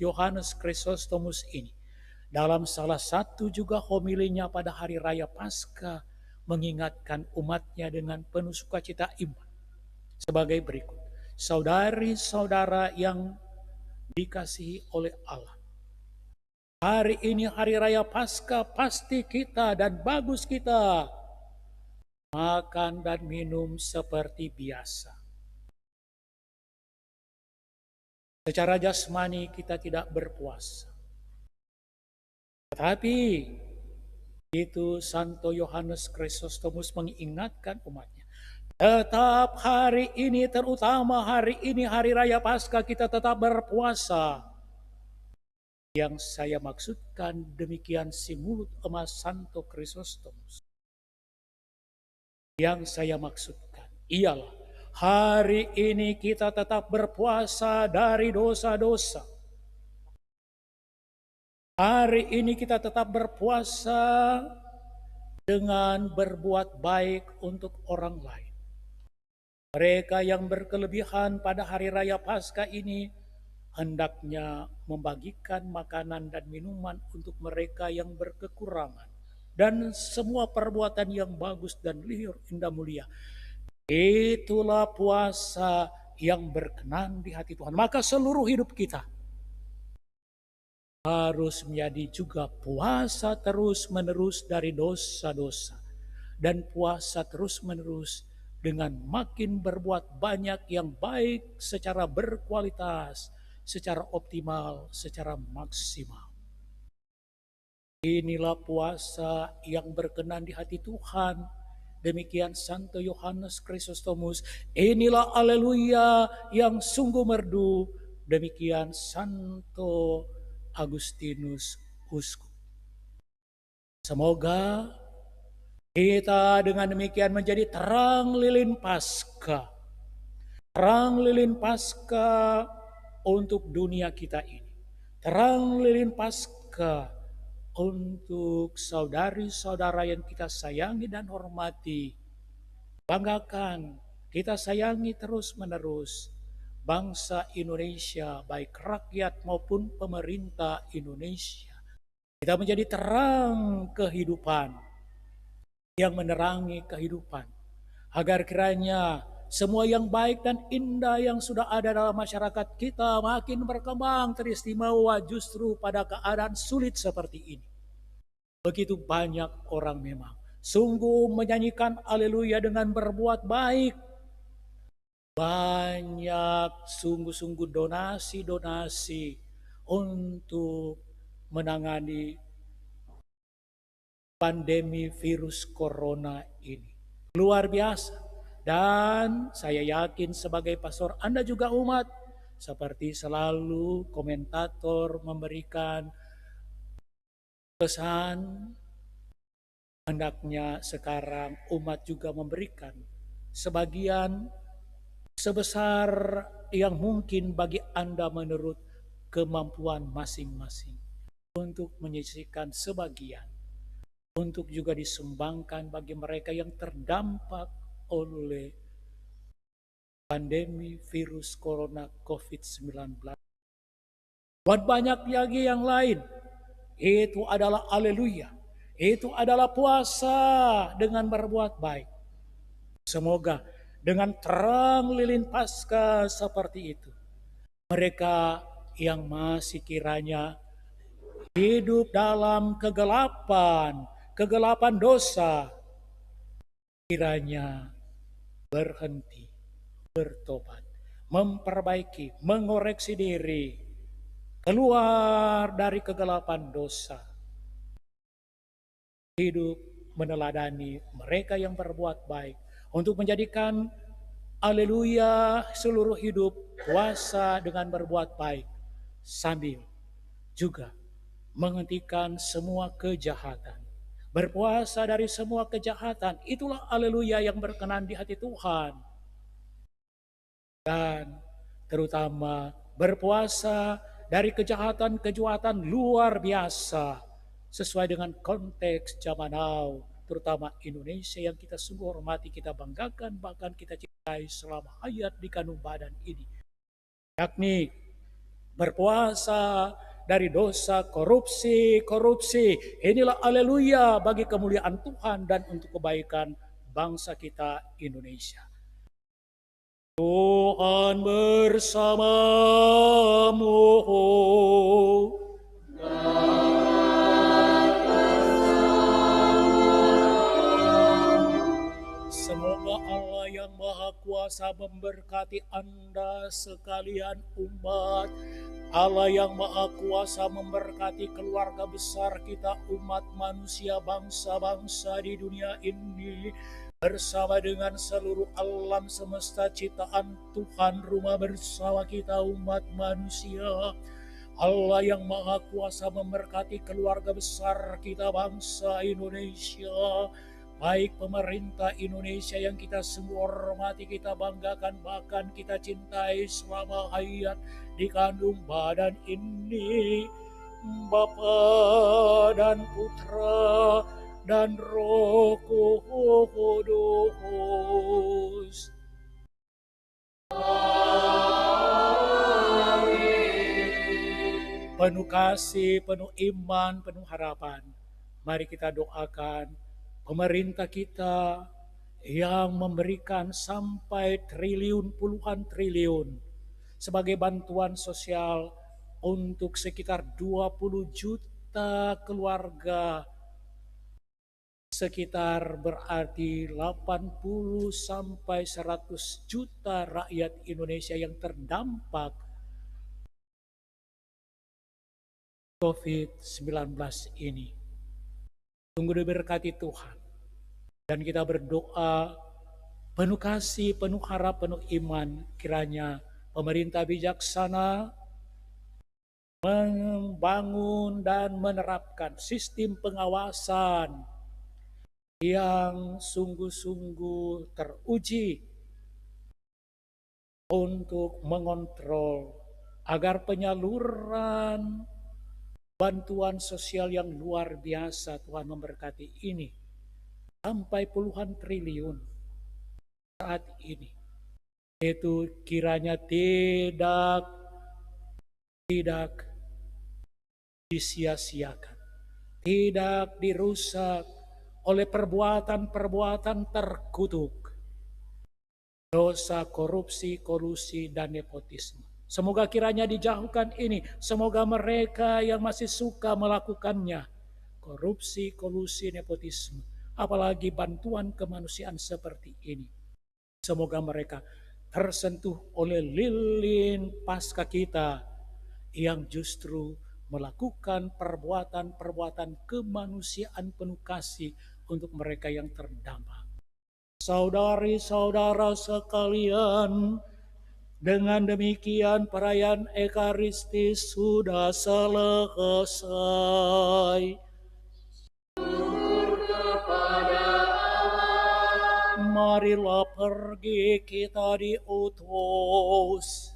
Yohanes Chrysostomus ini dalam salah satu juga homilinya pada hari raya Paskah mengingatkan umatnya dengan penuh sukacita iman sebagai berikut. Saudari-saudara yang dikasihi oleh Allah, hari ini hari raya Paskah, pasti kita dan bagus kita makan dan minum seperti biasa. Secara jasmani kita tidak berpuasa. Tetapi itu Santo Yohanes Chrysostomus mengingatkan umatnya, tetap hari ini, terutama hari ini hari raya Paskah, kita tetap berpuasa. Yang saya maksudkan demikian si mulut emas Santo Chrysostomus. Yang saya maksudkan ialah hari ini kita tetap berpuasa dari dosa-dosa. Hari ini kita tetap berpuasa dengan berbuat baik untuk orang lain. Mereka yang berkelebihan pada hari raya Paskah ini hendaknya membagikan makanan dan minuman untuk mereka yang berkekurangan. Dan semua perbuatan yang bagus dan lihur indah mulia. Itulah puasa yang berkenan di hati Tuhan. Maka seluruh hidup kita harus menjadi juga puasa terus menerus dari dosa-dosa. Dan puasa terus menerus dengan makin berbuat banyak yang baik secara berkualitas, secara optimal, secara maksimal. Inilah puasa yang berkenan di hati Tuhan. Demikian Santo Yohanes Chrysostomus. Inilah Haleluya yang sungguh merdu. Demikian Santo Agustinus Uskup. Semoga kita dengan demikian menjadi terang lilin Paskah. Terang lilin Paskah untuk dunia kita ini. Terang lilin Paskah untuk saudari-saudara yang kita sayangi dan hormati. Banggakan, kita sayangi terus-menerus bangsa Indonesia, baik rakyat maupun pemerintah Indonesia. Kita menjadi terang kehidupan yang menerangi kehidupan, agar kiranya semua yang baik dan indah yang sudah ada dalam masyarakat kita makin berkembang teristimewa justru pada keadaan sulit seperti ini. Begitu banyak orang memang sungguh menyanyikan haleluya dengan berbuat baik. Banyak sungguh-sungguh donasi-donasi untuk menangani pandemi virus corona ini. Luar biasa. Dan saya yakin sebagai pastor Anda juga umat, seperti selalu komentator memberikan pesan, hendaknya sekarang umat juga memberikan sebagian sebesar yang mungkin bagi Anda menurut kemampuan masing-masing untuk menyisihkan sebagian untuk juga disumbangkan bagi mereka yang terdampak oleh pandemi virus corona COVID-19. Buat banyak lagi yang lain, itu adalah haleluya. Itu adalah puasa dengan berbuat baik. Semoga dengan terang lilin Paskah seperti itu, mereka yang masih kiranya hidup dalam kegelapan dosa, kiranya berhenti, bertobat, memperbaiki, mengoreksi diri, keluar dari kegelapan dosa, hidup meneladani mereka yang berbuat baik, untuk menjadikan haleluya seluruh hidup puasa dengan berbuat baik, sambil juga menghentikan semua kejahatan. Berpuasa dari semua kejahatan, itulah haleluya yang berkenan di hati Tuhan. Dan terutama berpuasa dari kejahatan-kejahatan luar biasa, sesuai dengan konteks zaman now, terutama Indonesia yang kita sungguh hormati, kita banggakan, bahkan kita cintai selama hayat di kandung badan ini. Yakni berpuasa dari dosa korupsi. Inilah haleluya bagi kemuliaan Tuhan dan untuk kebaikan bangsa kita Indonesia. Tuhan bersamamu. Semoga Allah yang Maha Kuasa memberkati Anda sekalian umat. Allah yang Maha Kuasa memberkati keluarga besar kita, umat manusia, bangsa-bangsa di dunia ini, bersama dengan seluruh alam semesta ciptaan Tuhan, rumah bersama kita umat manusia. Allah yang Maha Kuasa memberkati keluarga besar kita, bangsa Indonesia, baik pemerintah Indonesia yang kita semua hormati, kita banggakan, bahkan kita cintai selama hayat di kandung badan ini, Bapa dan Putra dan Roh Kudus. Penuh kasih, penuh iman, penuh harapan, mari kita doakan pemerintah kita yang memberikan sampai triliun, puluhan triliun sebagai bantuan sosial untuk sekitar 20 juta keluarga sekitar berarti 80 sampai 100 juta rakyat Indonesia yang terdampak COVID-19 ini. Sungguh diberkati Tuhan. Dan kita berdoa penuh kasih, penuh harap, penuh iman. Kiranya pemerintah bijaksana membangun dan menerapkan sistem pengawasan yang sungguh-sungguh teruji untuk mengontrol agar penyaluran bantuan sosial yang luar biasa Tuhan memberkati ini sampai puluhan triliun saat ini. Itu kiranya tidak disia-siakan, tidak dirusak oleh perbuatan-perbuatan terkutuk, dosa korupsi, kolusi, dan nepotisme. Semoga kiranya dijauhkan ini, semoga mereka yang masih suka melakukannya, korupsi, kolusi, nepotisme, apalagi bantuan kemanusiaan seperti ini, semoga mereka tersentuh oleh lilin pasca kita yang justru melakukan perbuatan-perbuatan kemanusiaan penuh kasih untuk mereka yang terdampak. Saudari-saudara sekalian, dengan demikian perayaan Ekaristis sudah selesai. Marilah pergi, kita diutus.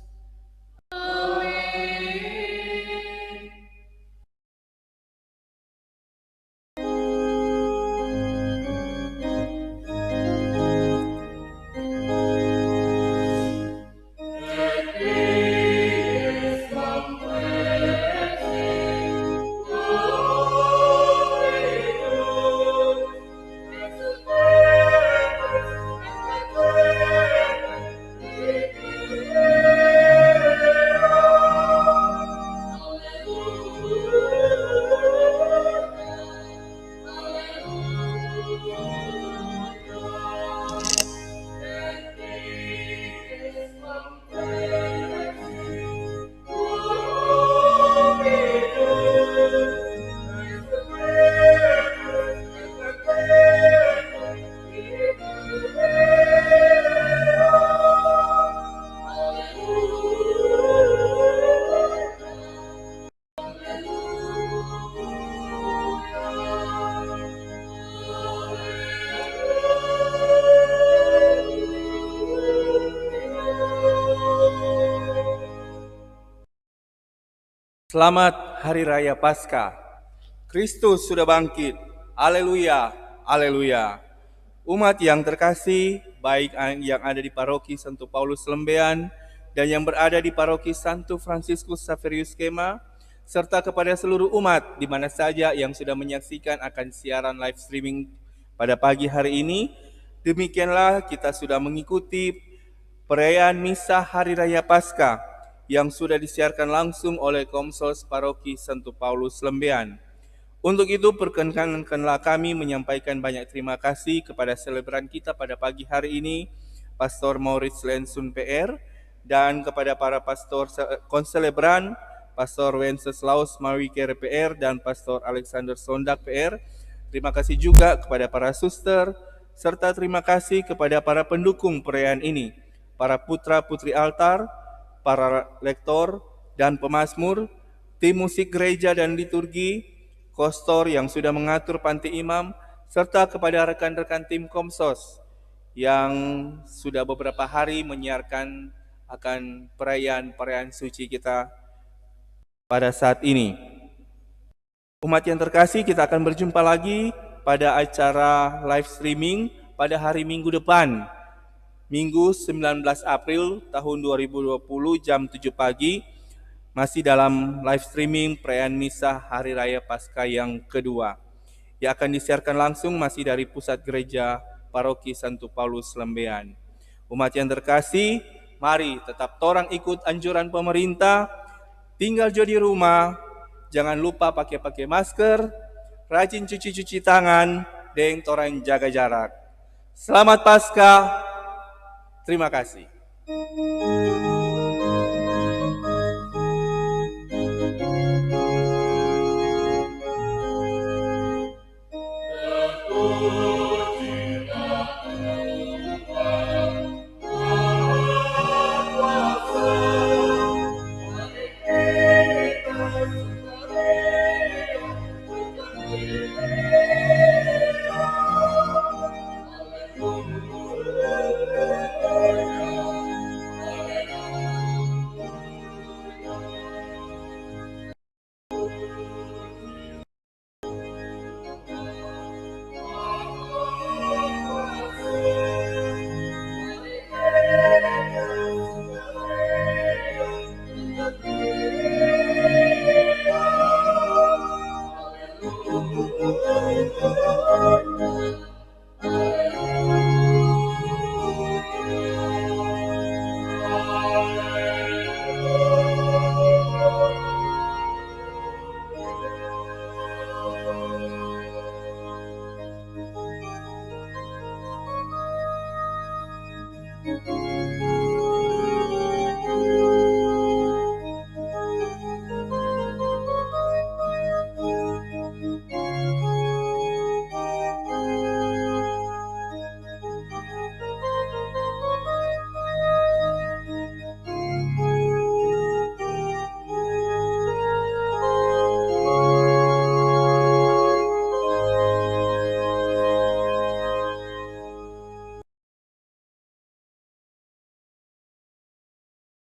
Selamat Hari Raya Paskah. Kristus sudah bangkit. Haleluya, haleluya. Umat yang terkasih, baik yang ada di paroki Santo Paulus Lembean dan yang berada di paroki Santo Fransiskus Xaverius Kema, serta kepada seluruh umat di mana saja yang sudah menyaksikan akan siaran live streaming pada pagi hari ini. Demikianlah kita sudah mengikuti perayaan Misa Hari Raya Paskah yang sudah disiarkan langsung oleh Komsos Paroki Santo Paulus Lembean. Untuk itu perkenankanlah kami menyampaikan banyak terima kasih kepada selebran kita pada pagi hari ini, Pastor Maurice Lensun PR, dan kepada para pastor konselebran, Pastor Wenceslaus Mawikere PR dan Pastor Alexander Sondak PR. Terima kasih juga kepada para suster, serta terima kasih kepada para pendukung perayaan ini, para putra-putri altar, para lektor dan pemazmur, tim musik gereja dan liturgi, kostor yang sudah mengatur panti imam, serta kepada rekan-rekan tim Komsos yang sudah beberapa hari menyiarkan akan perayaan suci kita pada saat ini. Umat yang terkasih, kita akan berjumpa lagi pada acara live streaming pada hari Minggu depan, Minggu 19 April tahun 2020 jam 7 pagi, masih dalam live streaming perayaan Misa Hari Raya Paskah yang kedua, yang akan disiarkan langsung masih dari Pusat Gereja Paroki Santo Paulus Lembean. Umat yang terkasih, mari tetap torang ikut anjuran pemerintah, tinggal di rumah, jangan lupa pakai masker, rajin cuci tangan, deng torang jaga jarak. Selamat Paskah. Terima kasih.